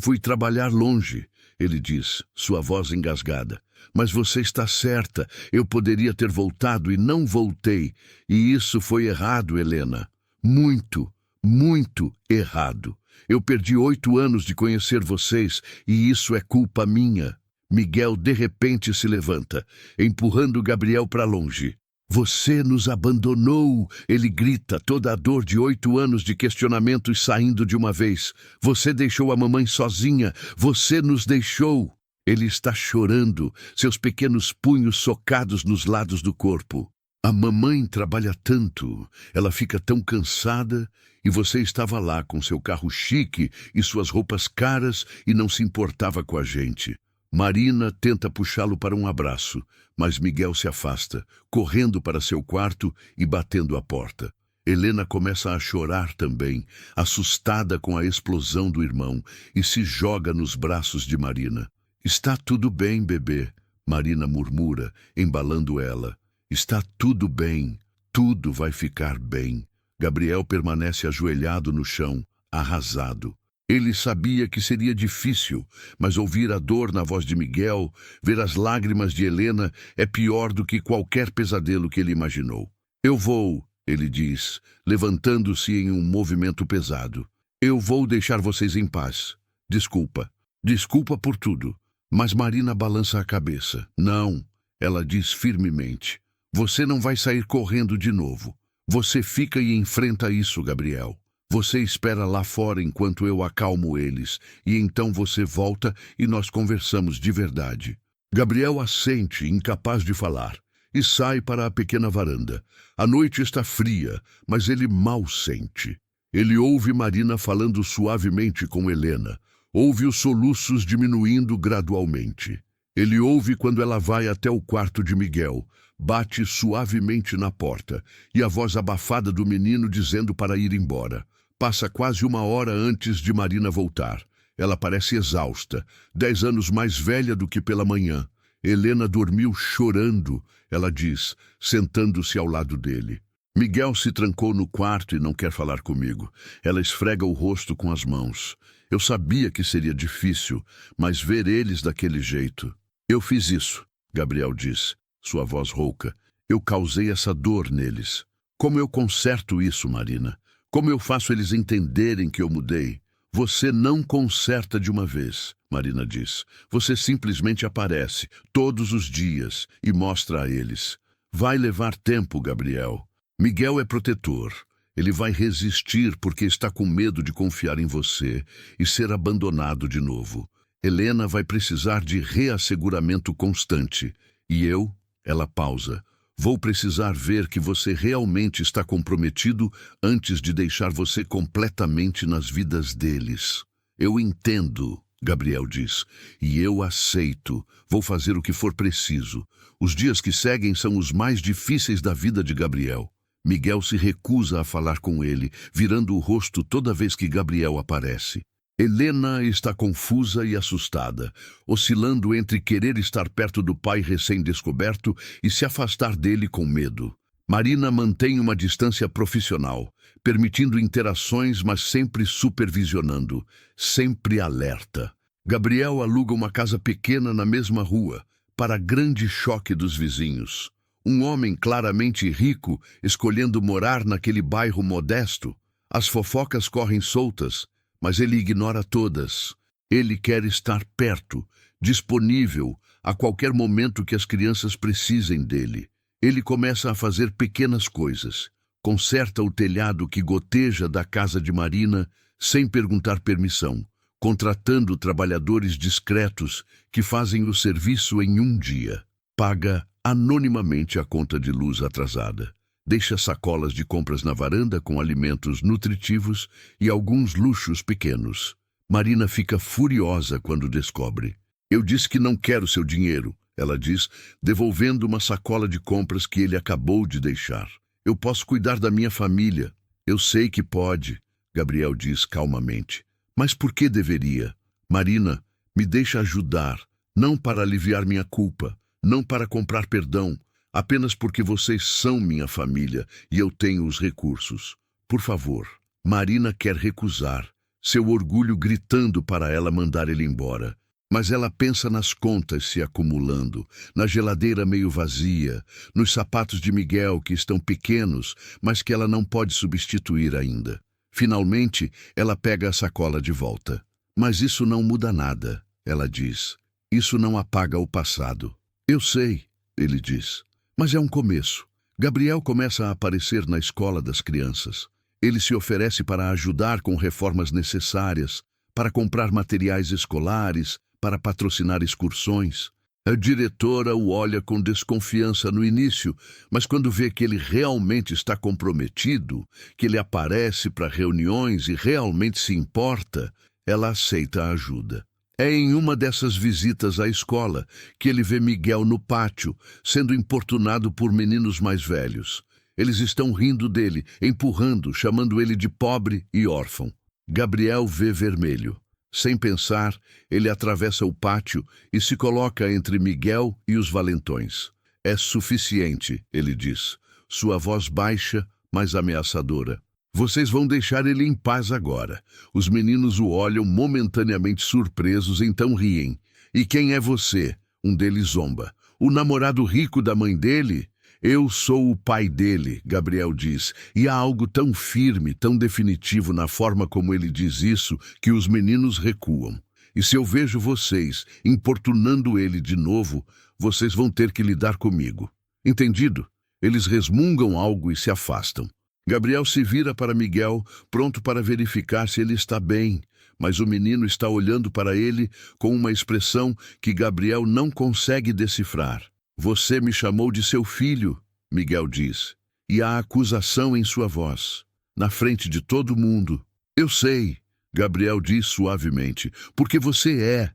fui trabalhar longe, ele diz, sua voz engasgada. Mas você está certa, eu poderia ter voltado e não voltei. E isso foi errado, Helena. Muito, muito errado. Eu perdi 8 anos de conhecer vocês e isso é culpa minha. Miguel de repente se levanta, empurrando Gabriel para longe. Você nos abandonou, ele grita, toda a dor de 8 anos de questionamentos saindo de uma vez. Você deixou a mamãe sozinha, você nos deixou. Ele está chorando, seus pequenos punhos socados nos lados do corpo. A mamãe trabalha tanto, ela fica tão cansada, e você estava lá com seu carro chique e suas roupas caras e não se importava com a gente. Marina tenta puxá-lo para um abraço, mas Miguel se afasta, correndo para seu quarto e batendo a porta. Helena começa a chorar também, assustada com a explosão do irmão, e se joga nos braços de Marina. Está tudo bem, bebê, Marina murmura, embalando ela. Está tudo bem, tudo vai ficar bem. Gabriel permanece ajoelhado no chão, arrasado. Ele sabia que seria difícil, mas ouvir a dor na voz de Miguel, ver as lágrimas de Helena, é pior do que qualquer pesadelo que ele imaginou. Eu vou, ele diz, levantando-se em um movimento pesado. Eu vou deixar vocês em paz. Desculpa. Desculpa por tudo. Mas Marina balança a cabeça. Não, ela diz firmemente. Você não vai sair correndo de novo. Você fica e enfrenta isso, Gabriel. Você espera lá fora enquanto eu acalmo eles, e então você volta e nós conversamos de verdade. Gabriel assente, incapaz de falar, e sai para a pequena varanda. A noite está fria, mas ele mal sente. Ele ouve Marina falando suavemente com Helena. Ouve os soluços diminuindo gradualmente. Ele ouve quando ela vai até o quarto de Miguel, bate suavemente na porta, e a voz abafada do menino dizendo para ir embora. Passa quase uma hora antes de Marina voltar. Ela parece exausta, 10 anos mais velha do que pela manhã. Helena dormiu chorando, ela diz, sentando-se ao lado dele. Miguel se trancou no quarto e não quer falar comigo. Ela esfrega o rosto com as mãos. Eu sabia que seria difícil, mas ver eles daquele jeito. Eu fiz isso, Gabriel diz, sua voz rouca. Eu causei essa dor neles. Como eu conserto isso, Marina? Como eu faço eles entenderem que eu mudei? Você não conserta de uma vez, Marina diz. Você simplesmente aparece, todos os dias, e mostra a eles. Vai levar tempo, Gabriel. Miguel é protetor. Ele vai resistir porque está com medo de confiar em você e ser abandonado de novo. Helena vai precisar de reasseguramento constante. E eu, ela pausa, vou precisar ver que você realmente está comprometido antes de deixar você completamente nas vidas deles. Eu entendo, Gabriel diz, e eu aceito. Vou fazer o que for preciso. Os dias que seguem são os mais difíceis da vida de Gabriel. Miguel se recusa a falar com ele, virando o rosto toda vez que Gabriel aparece. Helena está confusa e assustada, oscilando entre querer estar perto do pai recém-descoberto e se afastar dele com medo. Marina mantém uma distância profissional, permitindo interações, mas sempre supervisionando, sempre alerta. Gabriel aluga uma casa pequena na mesma rua, para grande choque dos vizinhos. Um homem claramente rico escolhendo morar naquele bairro modesto. As fofocas correm soltas, mas ele ignora todas. Ele quer estar perto, disponível, a qualquer momento que as crianças precisem dele. Ele começa a fazer pequenas coisas. Conserta o telhado que goteja da casa de Marina sem perguntar permissão, contratando trabalhadores discretos que fazem o serviço em um dia. Paga anonimamente a conta de luz atrasada. Deixa sacolas de compras na varanda com alimentos nutritivos e alguns luxos pequenos. Marina fica furiosa quando descobre. Eu disse que não quero seu dinheiro, ela diz, devolvendo uma sacola de compras que ele acabou de deixar. Eu posso cuidar da minha família. Eu sei que pode, Gabriel diz calmamente. Mas por que deveria? Marina, me deixa ajudar, não para aliviar minha culpa, não para comprar perdão, apenas porque vocês são minha família e eu tenho os recursos. Por favor. Marina quer recusar, seu orgulho gritando para ela mandar ele embora. Mas ela pensa nas contas se acumulando, na geladeira meio vazia, nos sapatos de Miguel que estão pequenos, mas que ela não pode substituir ainda. Finalmente, ela pega a sacola de volta. Mas isso não muda nada, ela diz. Isso não apaga o passado. Eu sei, ele diz. Mas é um começo. Gabriel começa a aparecer na escola das crianças. Ele se oferece para ajudar com reformas necessárias, para comprar materiais escolares, para patrocinar excursões. A diretora o olha com desconfiança no início, mas quando vê que ele realmente está comprometido, que ele aparece para reuniões e realmente se importa, ela aceita a ajuda. É em uma dessas visitas à escola que ele vê Miguel no pátio, sendo importunado por meninos mais velhos. Eles estão rindo dele, empurrando, chamando ele de pobre e órfão. Gabriel vê vermelho. Sem pensar, ele atravessa o pátio e se coloca entre Miguel e os valentões. É suficiente, ele diz, sua voz baixa, mas ameaçadora. Vocês vão deixar ele em paz agora. Os meninos o olham momentaneamente surpresos, então riem. E quem é você? Um deles zomba. O namorado rico da mãe dele? Eu sou o pai dele, Gabriel diz, e há algo tão firme, tão definitivo na forma como ele diz isso, que os meninos recuam. E se eu vejo vocês importunando ele de novo, vocês vão ter que lidar comigo. Entendido? Eles resmungam algo e se afastam. Gabriel se vira para Miguel, pronto para verificar se ele está bem, mas o menino está olhando para ele com uma expressão que Gabriel não consegue decifrar. Você me chamou de seu filho, Miguel diz, e há acusação em sua voz, na frente de todo mundo. Eu sei, Gabriel diz suavemente, porque você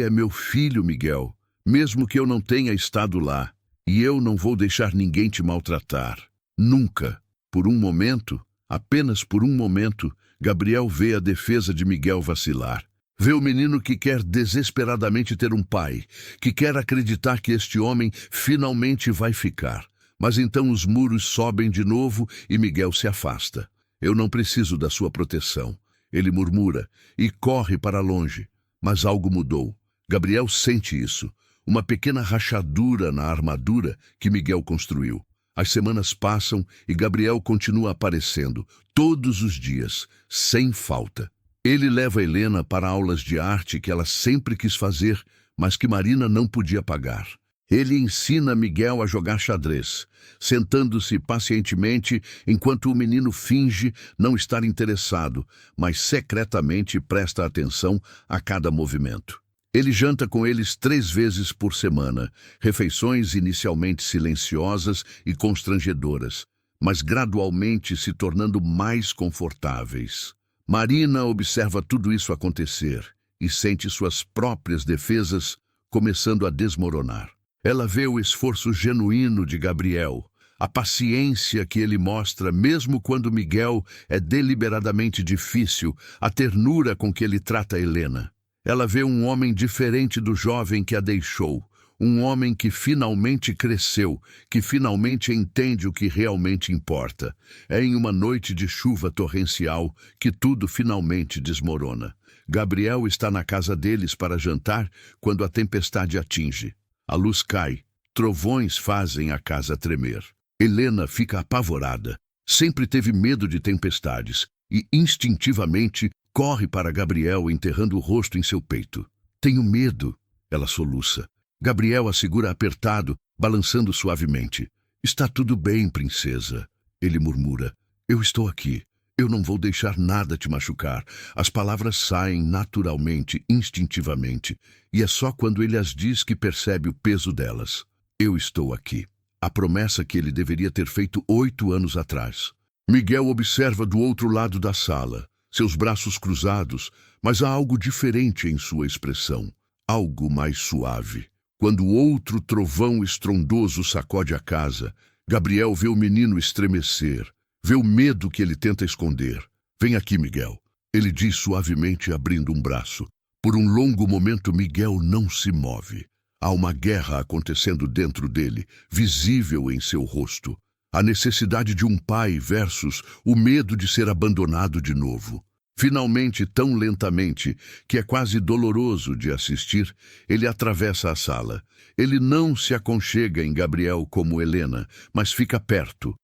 é meu filho, Miguel, mesmo que eu não tenha estado lá, e eu não vou deixar ninguém te maltratar. Nunca. Por um momento, apenas por um momento, Gabriel vê a defesa de Miguel vacilar. Vê o menino que quer desesperadamente ter um pai, que quer acreditar que este homem finalmente vai ficar. Mas então os muros sobem de novo e Miguel se afasta. Eu não preciso da sua proteção. Ele murmura e corre para longe. Mas algo mudou. Gabriel sente isso. Uma pequena rachadura na armadura que Miguel construiu. As semanas passam e Gabriel continua aparecendo, todos os dias, sem falta. Ele leva Helena para aulas de arte que ela sempre quis fazer, mas que Marina não podia pagar. Ele ensina Miguel a jogar xadrez, sentando-se pacientemente enquanto o menino finge não estar interessado, mas secretamente presta atenção a cada movimento. Ele janta com eles 3 vezes por semana, refeições inicialmente silenciosas e constrangedoras, mas gradualmente se tornando mais confortáveis. Marina observa tudo isso acontecer e sente suas próprias defesas começando a desmoronar. Ela vê o esforço genuíno de Gabriel, a paciência que ele mostra mesmo quando Miguel é deliberadamente difícil, a ternura com que ele trata Helena. Ela vê um homem diferente do jovem que a deixou, um homem que finalmente cresceu, que finalmente entende o que realmente importa. É em uma noite de chuva torrencial que tudo finalmente desmorona. Gabriel está na casa deles para jantar quando a tempestade atinge. A luz cai, trovões fazem a casa tremer. Helena fica apavorada. Sempre teve medo de tempestades e, instintivamente, corre para Gabriel, enterrando o rosto em seu peito. Tenho medo, ela soluça. Gabriel a segura apertado, balançando suavemente. Está tudo bem, princesa, ele murmura. Eu estou aqui. Eu não vou deixar nada te machucar. As palavras saem naturalmente, instintivamente, e é só quando ele as diz que percebe o peso delas. Eu estou aqui. A promessa que ele deveria ter feito 8 anos atrás. Miguel observa do outro lado da sala, seus braços cruzados, mas há algo diferente em sua expressão, algo mais suave. Quando outro trovão estrondoso sacode a casa, Gabriel vê o menino estremecer, vê o medo que ele tenta esconder. Vem aqui, Miguel, ele diz suavemente, abrindo um braço. Por um longo momento, Miguel não se move. Há uma guerra acontecendo dentro dele, visível em seu rosto. A necessidade de um pai versus o medo de ser abandonado de novo. Finalmente, tão lentamente, que é quase doloroso de assistir, ele atravessa a sala. Ele não se aconchega em Gabriel como Helena, mas fica perto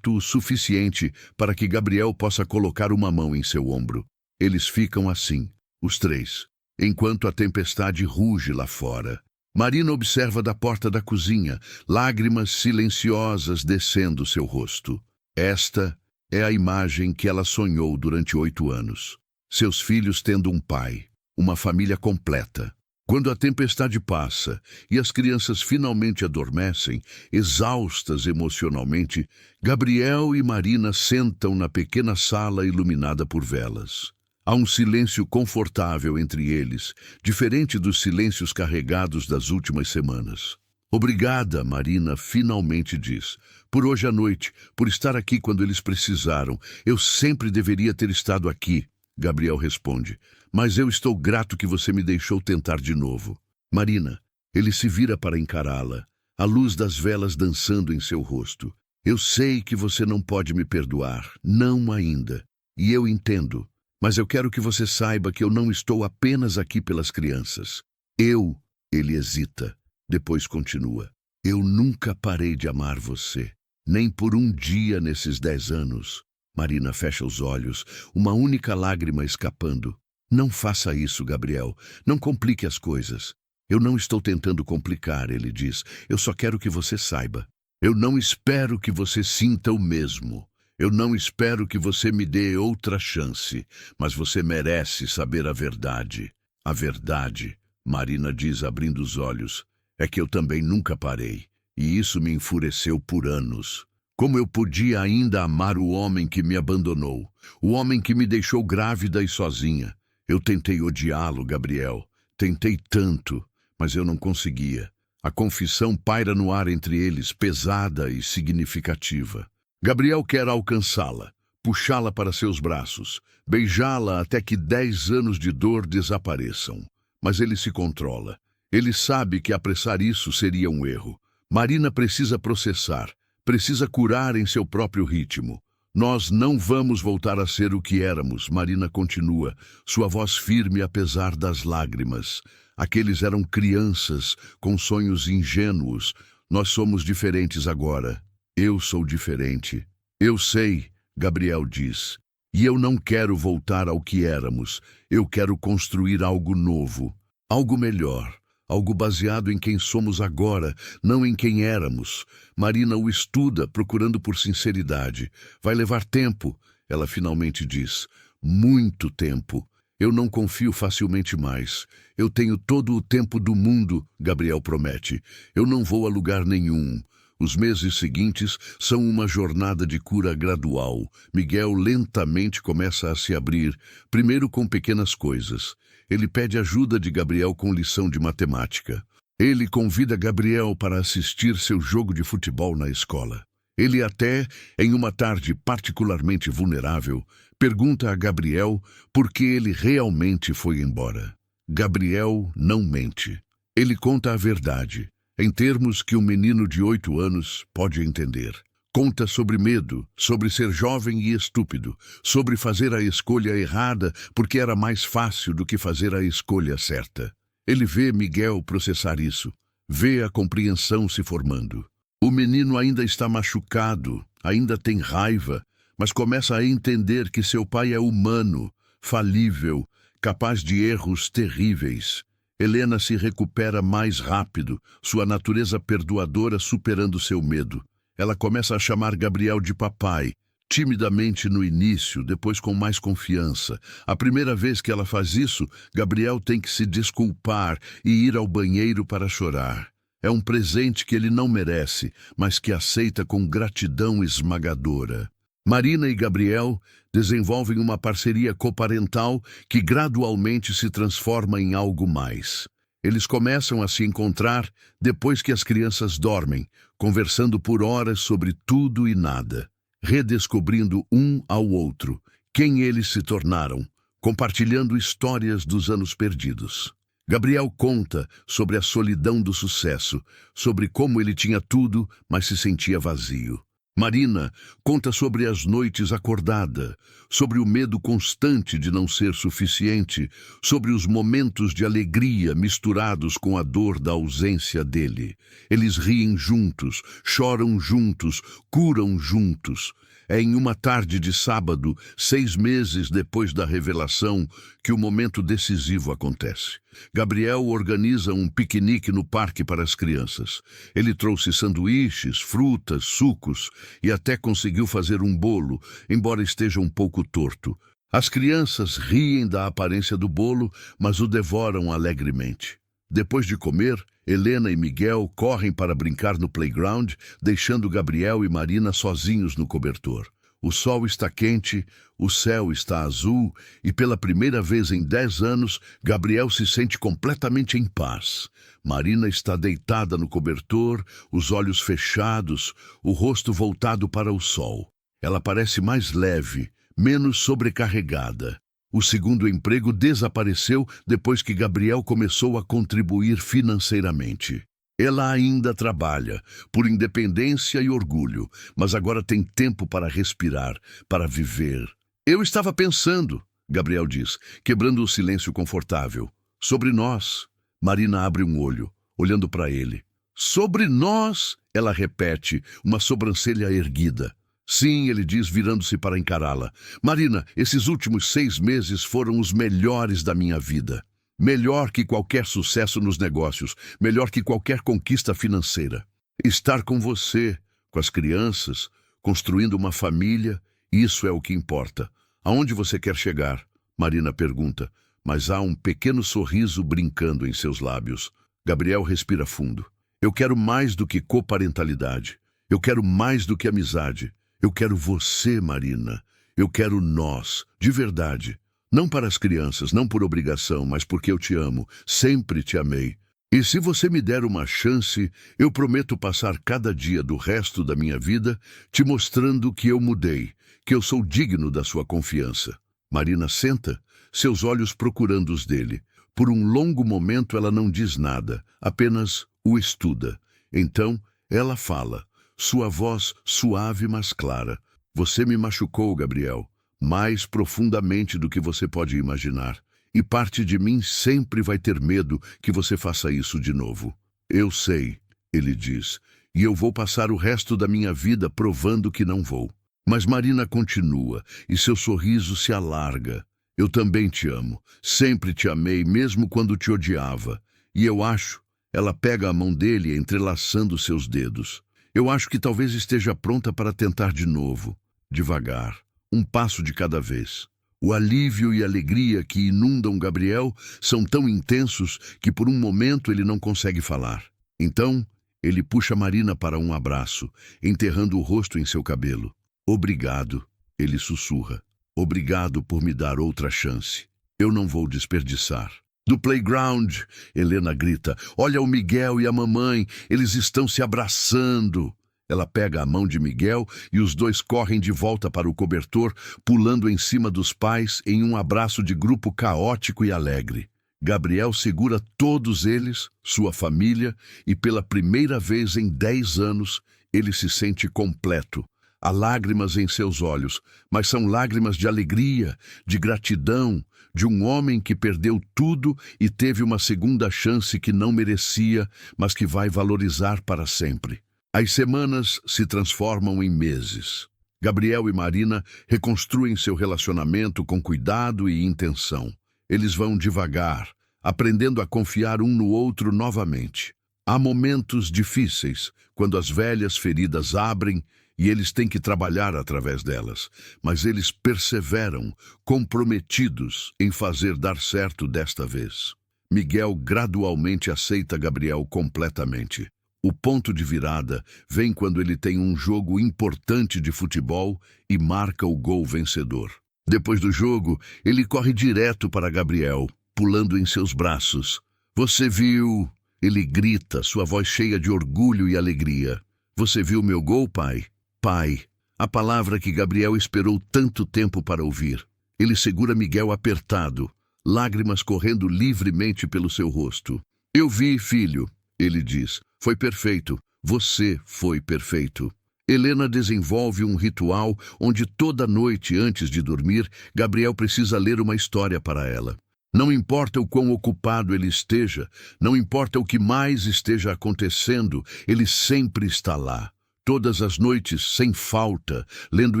o suficiente para que Gabriel possa colocar uma mão em seu ombro. Eles ficam assim, os 3, enquanto a tempestade ruge lá fora. Marina observa da porta da cozinha, lágrimas silenciosas descendo seu rosto. Esta é a imagem que ela sonhou durante 8 anos. Seus filhos tendo um pai, uma família completa. Quando a tempestade passa e as crianças finalmente adormecem, exaustas emocionalmente, Gabriel e Marina sentam na pequena sala iluminada por velas. Há um silêncio confortável entre eles, diferente dos silêncios carregados das últimas semanas. Obrigada, Marina finalmente diz. Por hoje à noite, por estar aqui quando eles precisaram. Eu sempre deveria ter estado aqui, Gabriel responde. Mas eu estou grato que você me deixou tentar de novo. Marina, ele se vira para encará-la, a luz das velas dançando em seu rosto. Eu sei que você não pode me perdoar, não ainda. E eu entendo. Mas eu quero que você saiba que eu não estou apenas aqui pelas crianças. Ele hesita, depois continua. Eu nunca parei de amar você, nem por um dia nesses 10 anos. Marina fecha os olhos, uma única lágrima escapando. Não faça isso, Gabriel. Não complique as coisas. Eu não estou tentando complicar, ele diz. Eu só quero que você saiba. Eu não espero que você sinta o mesmo. Eu não espero que você me dê outra chance, mas você merece saber a verdade. A verdade, Marina diz abrindo os olhos, é que eu também nunca parei, e isso me enfureceu por anos. Como eu podia ainda amar o homem que me abandonou, o homem que me deixou grávida e sozinha? Eu tentei odiá-lo, Gabriel, tentei tanto, mas eu não conseguia. A confissão paira no ar entre eles, pesada e significativa. Gabriel quer alcançá-la, puxá-la para seus braços, beijá-la até que 10 anos de dor desapareçam. Mas ele se controla. Ele sabe que apressar isso seria um erro. Marina precisa processar, precisa curar em seu próprio ritmo. Nós não vamos voltar a ser o que éramos, Marina continua, sua voz firme apesar das lágrimas. Aqueles eram crianças, com sonhos ingênuos. Nós somos diferentes agora. Eu sou diferente. Eu sei, Gabriel diz. E eu não quero voltar ao que éramos. Eu quero construir algo novo, algo melhor, algo baseado em quem somos agora, não em quem éramos. Marina o estuda, procurando por sinceridade. Vai levar tempo, ela finalmente diz. Muito tempo. Eu não confio facilmente mais. Eu tenho todo o tempo do mundo, Gabriel promete. Eu não vou a lugar nenhum. Os meses seguintes são uma jornada de cura gradual. Miguel lentamente começa a se abrir, primeiro com pequenas coisas. Ele pede ajuda de Gabriel com lição de matemática. Ele convida Gabriel para assistir seu jogo de futebol na escola. Ele até, em uma tarde particularmente vulnerável, pergunta a Gabriel por que ele realmente foi embora. Gabriel não mente. Ele conta a verdade, em termos que um menino de 8 anos pode entender. Conta sobre medo, sobre ser jovem e estúpido, sobre fazer a escolha errada porque era mais fácil do que fazer a escolha certa. Ele vê Miguel processar isso, vê a compreensão se formando. O menino ainda está machucado, ainda tem raiva, mas começa a entender que seu pai é humano, falível, capaz de erros terríveis. Helena se recupera mais rápido, sua natureza perdoadora superando seu medo. Ela começa a chamar Gabriel de papai, timidamente no início, depois com mais confiança. A primeira vez que ela faz isso, Gabriel tem que se desculpar e ir ao banheiro para chorar. É um presente que ele não merece, mas que aceita com gratidão esmagadora. Marina e Gabriel desenvolvem uma parceria coparental que gradualmente se transforma em algo mais. Eles começam a se encontrar depois que as crianças dormem, conversando por horas sobre tudo e nada, redescobrindo um ao outro quem eles se tornaram, compartilhando histórias dos anos perdidos. Gabriel conta sobre a solidão do sucesso, sobre como ele tinha tudo, mas se sentia vazio. Marina conta sobre as noites acordada, sobre o medo constante de não ser suficiente, sobre os momentos de alegria misturados com a dor da ausência dele. Eles riem juntos, choram juntos, curam juntos. É em uma tarde de sábado, 6 meses depois da revelação, que o momento decisivo acontece. Gabriel organiza um piquenique no parque para as crianças. Ele trouxe sanduíches, frutas, sucos e até conseguiu fazer um bolo, embora esteja um pouco torto. As crianças riem da aparência do bolo, mas o devoram alegremente. Depois de comer, Helena e Miguel correm para brincar no playground, deixando Gabriel e Marina sozinhos no cobertor. O sol está quente, o céu está azul e pela primeira vez em 10 anos, Gabriel se sente completamente em paz. Marina está deitada no cobertor, os olhos fechados, o rosto voltado para o sol. Ela parece mais leve, menos sobrecarregada. O segundo emprego desapareceu depois que Gabriel começou a contribuir financeiramente. Ela ainda trabalha, por independência e orgulho, mas agora tem tempo para respirar, para viver. Eu estava pensando, Gabriel diz, quebrando o silêncio confortável. Sobre nós. Marina abre um olho, olhando para ele. Sobre nós, ela repete, uma sobrancelha erguida. Sim, ele diz, virando-se para encará-la. Marina, esses últimos 6 meses foram os melhores da minha vida. Melhor que qualquer sucesso nos negócios, melhor que qualquer conquista financeira. Estar com você, com as crianças, construindo uma família, Isso é o que importa. Aonde você quer chegar? Marina pergunta, mas há um pequeno sorriso brincando em seus lábios. Gabriel respira fundo. Eu quero mais do que coparentalidade. Eu quero mais do que amizade. Eu quero você, Marina. Eu quero nós, de verdade. Não para as crianças, não por obrigação, mas porque eu te amo. Sempre te amei. E se você me der uma chance, eu prometo passar cada dia do resto da minha vida te mostrando que eu mudei, que eu sou digno da sua confiança. Marina senta, seus olhos procurando os dele. Por um longo momento ela não diz nada, apenas o estuda. Então ela fala, sua voz suave mas clara. Você me machucou, Gabriel, mais profundamente do que você pode imaginar. E parte de mim sempre vai ter medo que você faça isso de novo. Eu sei, ele diz, e eu vou passar o resto da minha vida provando que não vou. Mas Marina continua, e seu sorriso se alarga. Eu também te amo, sempre te amei, mesmo quando te odiava. E eu acho, ela pega a mão dele entrelaçando seus dedos. Eu acho que talvez esteja pronta para tentar de novo, devagar, um passo de cada vez. O alívio e a alegria que inundam Gabriel são tão intensos que por um momento ele não consegue falar. Então, ele puxa Marina para um abraço, enterrando o rosto em seu cabelo. Obrigado, ele sussurra. Obrigado por me dar outra chance. Eu não vou desperdiçar. Do playground, Helena grita. Olha o Miguel e a mamãe, eles estão se abraçando. Ela pega a mão de Miguel e os dois correm de volta para o cobertor, pulando em cima dos pais em um abraço de grupo caótico e alegre. Gabriel segura todos eles, sua família, e pela primeira vez em 10 anos, ele se sente completo. Há lágrimas em seus olhos, mas são lágrimas de alegria, de gratidão, de um homem que perdeu tudo e teve uma segunda chance que não merecia, mas que vai valorizar para sempre. As semanas se transformam em meses. Gabriel e Marina reconstruem seu relacionamento com cuidado e intenção. Eles vão devagar, aprendendo a confiar um no outro novamente. Há momentos difíceis, quando as velhas feridas abrem e eles têm que trabalhar através delas, mas eles perseveram, comprometidos em fazer dar certo desta vez. Miguel gradualmente aceita Gabriel completamente. O ponto de virada vem quando ele tem um jogo importante de futebol e marca o gol vencedor. Depois do jogo, ele corre direto para Gabriel, pulando em seus braços. Você viu? Ele grita, sua voz cheia de orgulho e alegria. Você viu meu gol, pai? Pai, a palavra que Gabriel esperou tanto tempo para ouvir. Ele segura Miguel apertado, lágrimas correndo livremente pelo seu rosto. Eu vi, filho, ele diz. Foi perfeito. Você foi perfeito. Helena desenvolve um ritual onde toda noite antes de dormir, Gabriel precisa ler uma história para ela. Não importa o quão ocupado ele esteja, não importa o que mais esteja acontecendo, ele sempre está lá. Todas as noites, sem falta, lendo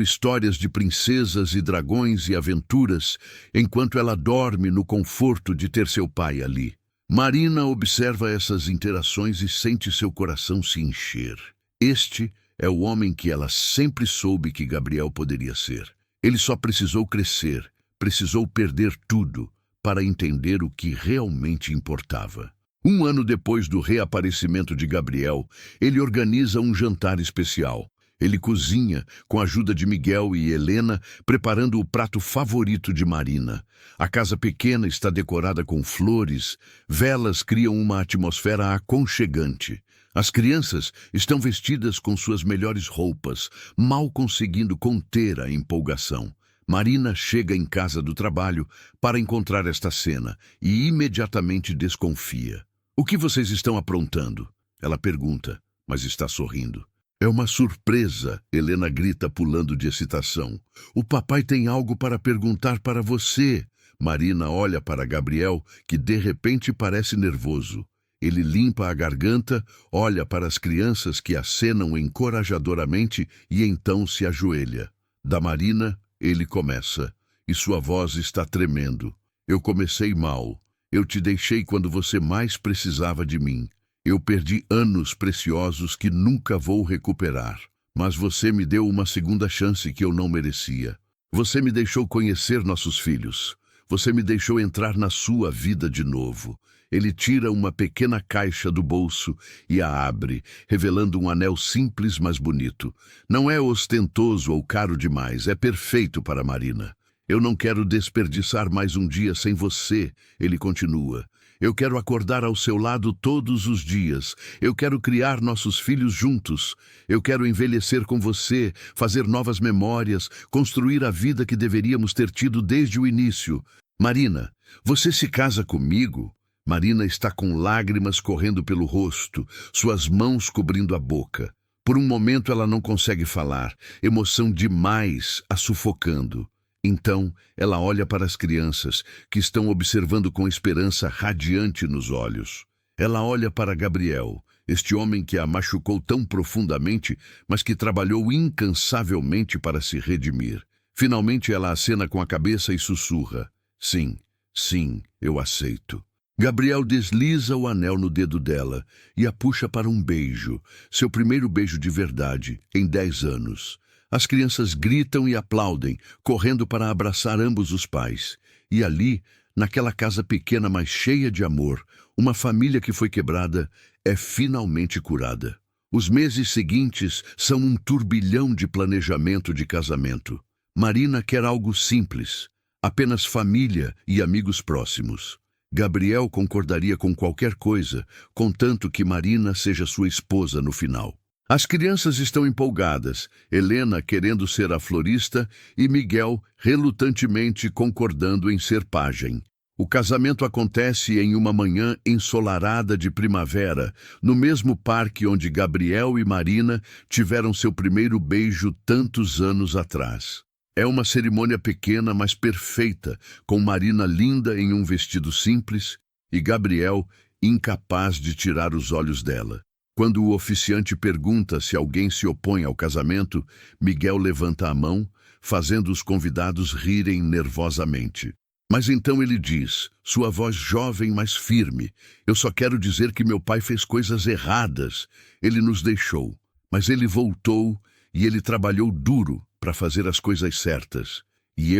histórias de princesas e dragões e aventuras, enquanto ela dorme no conforto de ter seu pai ali. Marina observa essas interações e sente seu coração se encher. Este é o homem que ela sempre soube que Gabriel poderia ser. Ele só precisou crescer, precisou perder tudo para entender o que realmente importava. Um ano depois do reaparecimento de Gabriel, ele organiza um jantar especial. Ele cozinha, com a ajuda de Miguel e Helena, preparando o prato favorito de Marina. A casa pequena está decorada com flores, velas criam uma atmosfera aconchegante. As crianças estão vestidas com suas melhores roupas, mal conseguindo conter a empolgação. Marina chega em casa do trabalho para encontrar esta cena e imediatamente desconfia. O que vocês estão aprontando? Ela pergunta, mas está sorrindo. É uma surpresa, Helena grita pulando de excitação. O papai tem algo para perguntar para você. Marina olha para Gabriel, que de repente parece nervoso. Ele limpa a garganta, olha para as crianças que acenam encorajadoramente e então se ajoelha. Da Marina, ele começa, e sua voz está tremendo. Eu comecei mal. Eu te deixei quando você mais precisava de mim. Eu perdi anos preciosos que nunca vou recuperar. Mas você me deu uma segunda chance que eu não merecia. Você me deixou conhecer nossos filhos. Você me deixou entrar na sua vida de novo. Ele tira uma pequena caixa do bolso e a abre, revelando um anel simples, mas bonito. Não é ostentoso ou caro demais, é perfeito para Marina. Eu não quero desperdiçar mais um dia sem você, ele continua. Eu quero acordar ao seu lado todos os dias. Eu quero criar nossos filhos juntos. Eu quero envelhecer com você, fazer novas memórias, construir a vida que deveríamos ter tido desde o início. Marina, você se casa comigo? Marina está com lágrimas correndo pelo rosto, suas mãos cobrindo a boca. Por um momento ela não consegue falar, emoção demais a sufocando. Então, ela olha para as crianças, que estão observando com esperança radiante nos olhos. Ela olha para Gabriel, este homem que a machucou tão profundamente, mas que trabalhou incansavelmente para se redimir. Finalmente ela acena com a cabeça e sussurra: sim, sim, eu aceito. Gabriel desliza o anel no dedo dela e a puxa para um beijo, seu primeiro beijo de verdade, em 10 anos. As crianças gritam e aplaudem, correndo para abraçar ambos os pais. E ali, naquela casa pequena, mas cheia de amor, uma família que foi quebrada é finalmente curada. Os meses seguintes são um turbilhão de planejamento de casamento. Marina quer algo simples, apenas família e amigos próximos. Gabriel concordaria com qualquer coisa, contanto que Marina seja sua esposa no final. As crianças estão empolgadas, Helena querendo ser a florista e Miguel relutantemente concordando em ser pajem. O casamento acontece em uma manhã ensolarada de primavera, no mesmo parque onde Gabriel e Marina tiveram seu primeiro beijo tantos anos atrás. É uma cerimônia pequena, mas perfeita, com Marina linda em um vestido simples e Gabriel incapaz de tirar os olhos dela. Quando o oficiante pergunta se alguém se opõe ao casamento, Miguel levanta a mão, fazendo os convidados rirem nervosamente. Mas então ele diz, sua voz jovem, mas firme: eu só quero dizer que meu pai fez coisas erradas. Ele nos deixou, mas ele voltou e ele trabalhou duro para fazer as coisas certas. E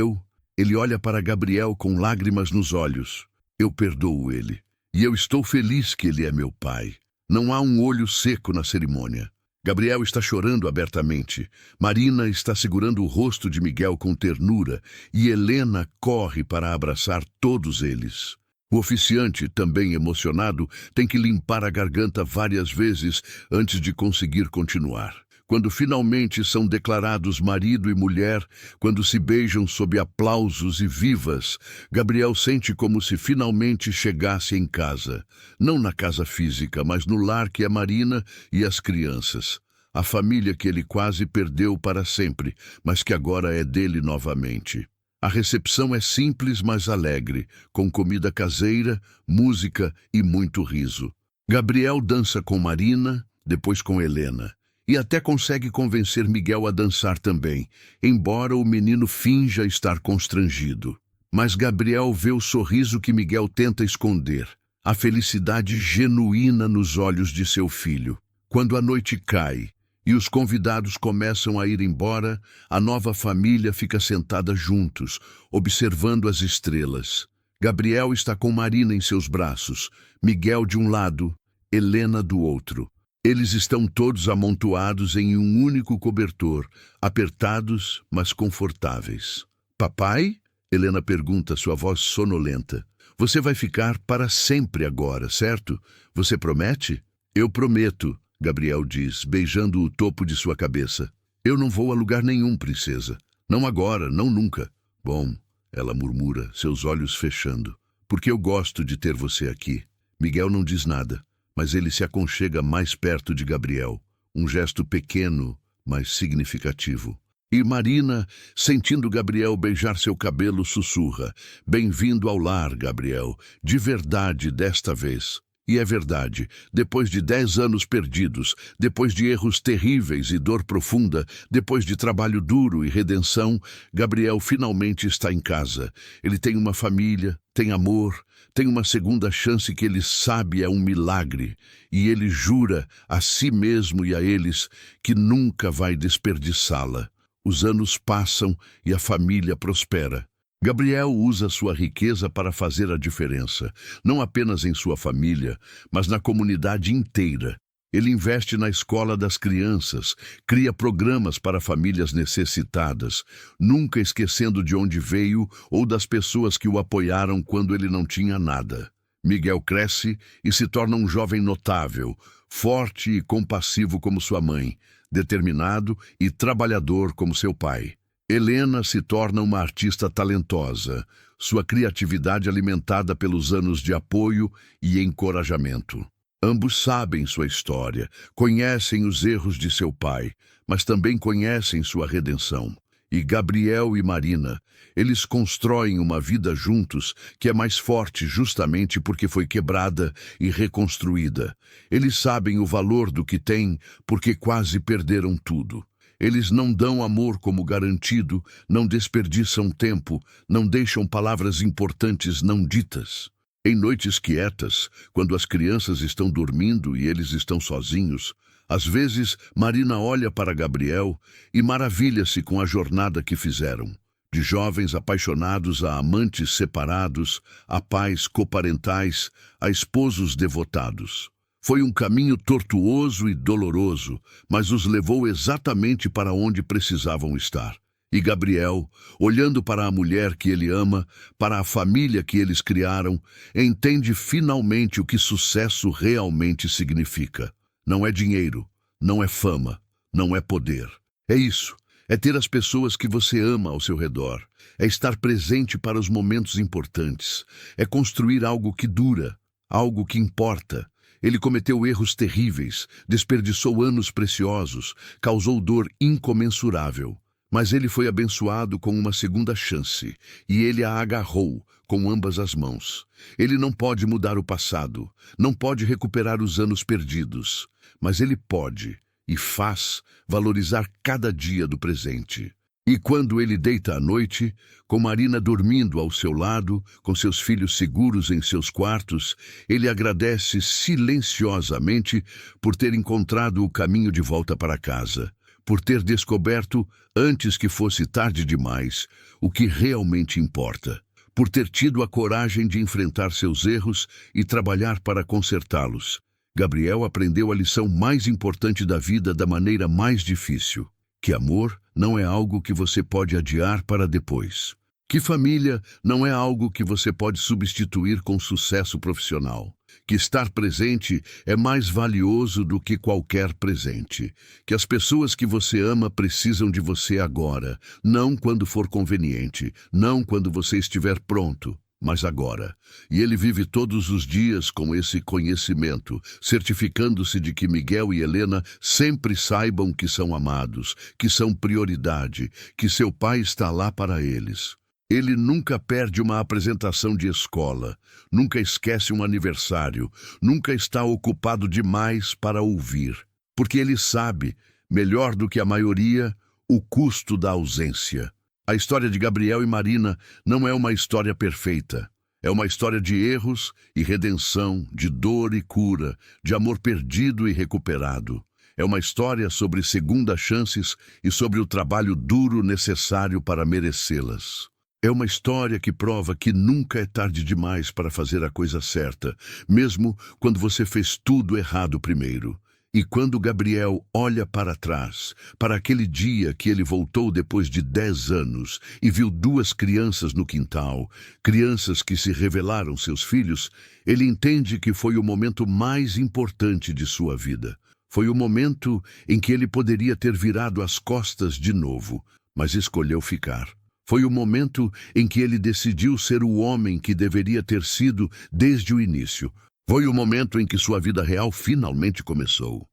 ele olha para Gabriel com lágrimas nos olhos. Eu perdoo ele. E eu estou feliz que ele é meu pai. Não há um olho seco na cerimônia. Gabriel está chorando abertamente. Marina está segurando o rosto de Miguel com ternura e Helena corre para abraçar todos eles. O oficiante, também emocionado, tem que limpar a garganta várias vezes antes de conseguir continuar. Quando finalmente são declarados marido e mulher, quando se beijam sob aplausos e vivas, Gabriel sente como se finalmente chegasse em casa. Não na casa física, mas no lar que é Marina e as crianças. A família que ele quase perdeu para sempre, mas que agora é dele novamente. A recepção é simples, mas alegre, com comida caseira, música e muito riso. Gabriel dança com Marina, depois com Helena. E até consegue convencer Miguel a dançar também, embora o menino finja estar constrangido. Mas Gabriel vê o sorriso que Miguel tenta esconder, a felicidade genuína nos olhos de seu filho. Quando a noite cai e os convidados começam a ir embora, a nova família fica sentada juntos, observando as estrelas. Gabriel está com Marina em seus braços, Miguel de um lado, Helena do outro. Eles estão todos amontoados em um único cobertor, apertados, mas confortáveis. Papai? Helena pergunta, sua voz sonolenta. Você vai ficar para sempre agora, certo? Você promete? Eu prometo, Gabriel diz, beijando o topo de sua cabeça. Eu não vou a lugar nenhum, princesa. Não agora, não nunca. Bom, ela murmura, seus olhos fechando. Porque eu gosto de ter você aqui. Miguel não diz nada. Mas ele se aconchega mais perto de Gabriel, um gesto pequeno, mas significativo. E Marina, sentindo Gabriel beijar seu cabelo, sussurra: bem-vindo ao lar, Gabriel, de verdade desta vez. E é verdade, depois de 10 anos perdidos, depois de erros terríveis e dor profunda, depois de trabalho duro e redenção, Gabriel finalmente está em casa. Ele tem uma família, tem amor, tem uma segunda chance que ele sabe é um milagre, e ele jura a si mesmo e a eles que nunca vai desperdiçá-la. Os anos passam e a família prospera. Gabriel usa sua riqueza para fazer a diferença, não apenas em sua família, mas na comunidade inteira. Ele investe na escola das crianças, cria programas para famílias necessitadas, nunca esquecendo de onde veio ou das pessoas que o apoiaram quando ele não tinha nada. Miguel cresce e se torna um jovem notável, forte e compassivo como sua mãe, determinado e trabalhador como seu pai. Helena se torna uma artista talentosa, sua criatividade alimentada pelos anos de apoio e encorajamento. Ambos sabem sua história, conhecem os erros de seu pai, mas também conhecem sua redenção. E Gabriel e Marina, eles constroem uma vida juntos que é mais forte justamente porque foi quebrada e reconstruída. Eles sabem o valor do que têm porque quase perderam tudo. Eles não dão amor como garantido, não desperdiçam tempo, não deixam palavras importantes não ditas. Em noites quietas, quando as crianças estão dormindo e eles estão sozinhos, às vezes Marina olha para Gabriel e maravilha-se com a jornada que fizeram. De jovens apaixonados a amantes separados, a pais coparentais, a esposos devotados. Foi um caminho tortuoso e doloroso, mas os levou exatamente para onde precisavam estar. E Gabriel, olhando para a mulher que ele ama, para a família que eles criaram, entende finalmente o que sucesso realmente significa. Não é dinheiro, não é fama, não é poder. É isso, é ter as pessoas que você ama ao seu redor, é estar presente para os momentos importantes, é construir algo que dura, algo que importa. Ele cometeu erros terríveis, desperdiçou anos preciosos, causou dor incomensurável. Mas ele foi abençoado com uma segunda chance, e ele a agarrou com ambas as mãos. Ele não pode mudar o passado, não pode recuperar os anos perdidos, mas ele pode, e faz, valorizar cada dia do presente. E quando ele deita à noite, com Marina dormindo ao seu lado, com seus filhos seguros em seus quartos, ele agradece silenciosamente por ter encontrado o caminho de volta para casa, por ter descoberto, antes que fosse tarde demais, o que realmente importa, por ter tido a coragem de enfrentar seus erros e trabalhar para consertá-los. Gabriel aprendeu a lição mais importante da vida da maneira mais difícil, que amor não é algo que você pode adiar para depois. Que família não é algo que você pode substituir com sucesso profissional. Que estar presente é mais valioso do que qualquer presente. Que as pessoas que você ama precisam de você agora, não quando for conveniente, não quando você estiver pronto, mas agora. E ele vive todos os dias com esse conhecimento, certificando-se de que Miguel e Helena sempre saibam que são amados, que são prioridade, que seu pai está lá para eles. Ele nunca perde uma apresentação de escola, nunca esquece um aniversário, nunca está ocupado demais para ouvir, porque ele sabe, melhor do que a maioria, o custo da ausência. A história de Gabriel e Marina não é uma história perfeita. É uma história de erros e redenção, de dor e cura, de amor perdido e recuperado. É uma história sobre segundas chances e sobre o trabalho duro necessário para merecê-las. É uma história que prova que nunca é tarde demais para fazer a coisa certa, mesmo quando você fez tudo errado primeiro. E quando Gabriel olha para trás, para aquele dia que ele voltou depois de 10 anos e viu 2 crianças no quintal, crianças que se revelaram seus filhos, ele entende que foi o momento mais importante de sua vida. Foi o momento em que ele poderia ter virado as costas de novo, mas escolheu ficar. Foi o momento em que ele decidiu ser o homem que deveria ter sido desde o início. Foi o momento em que sua vida real finalmente começou.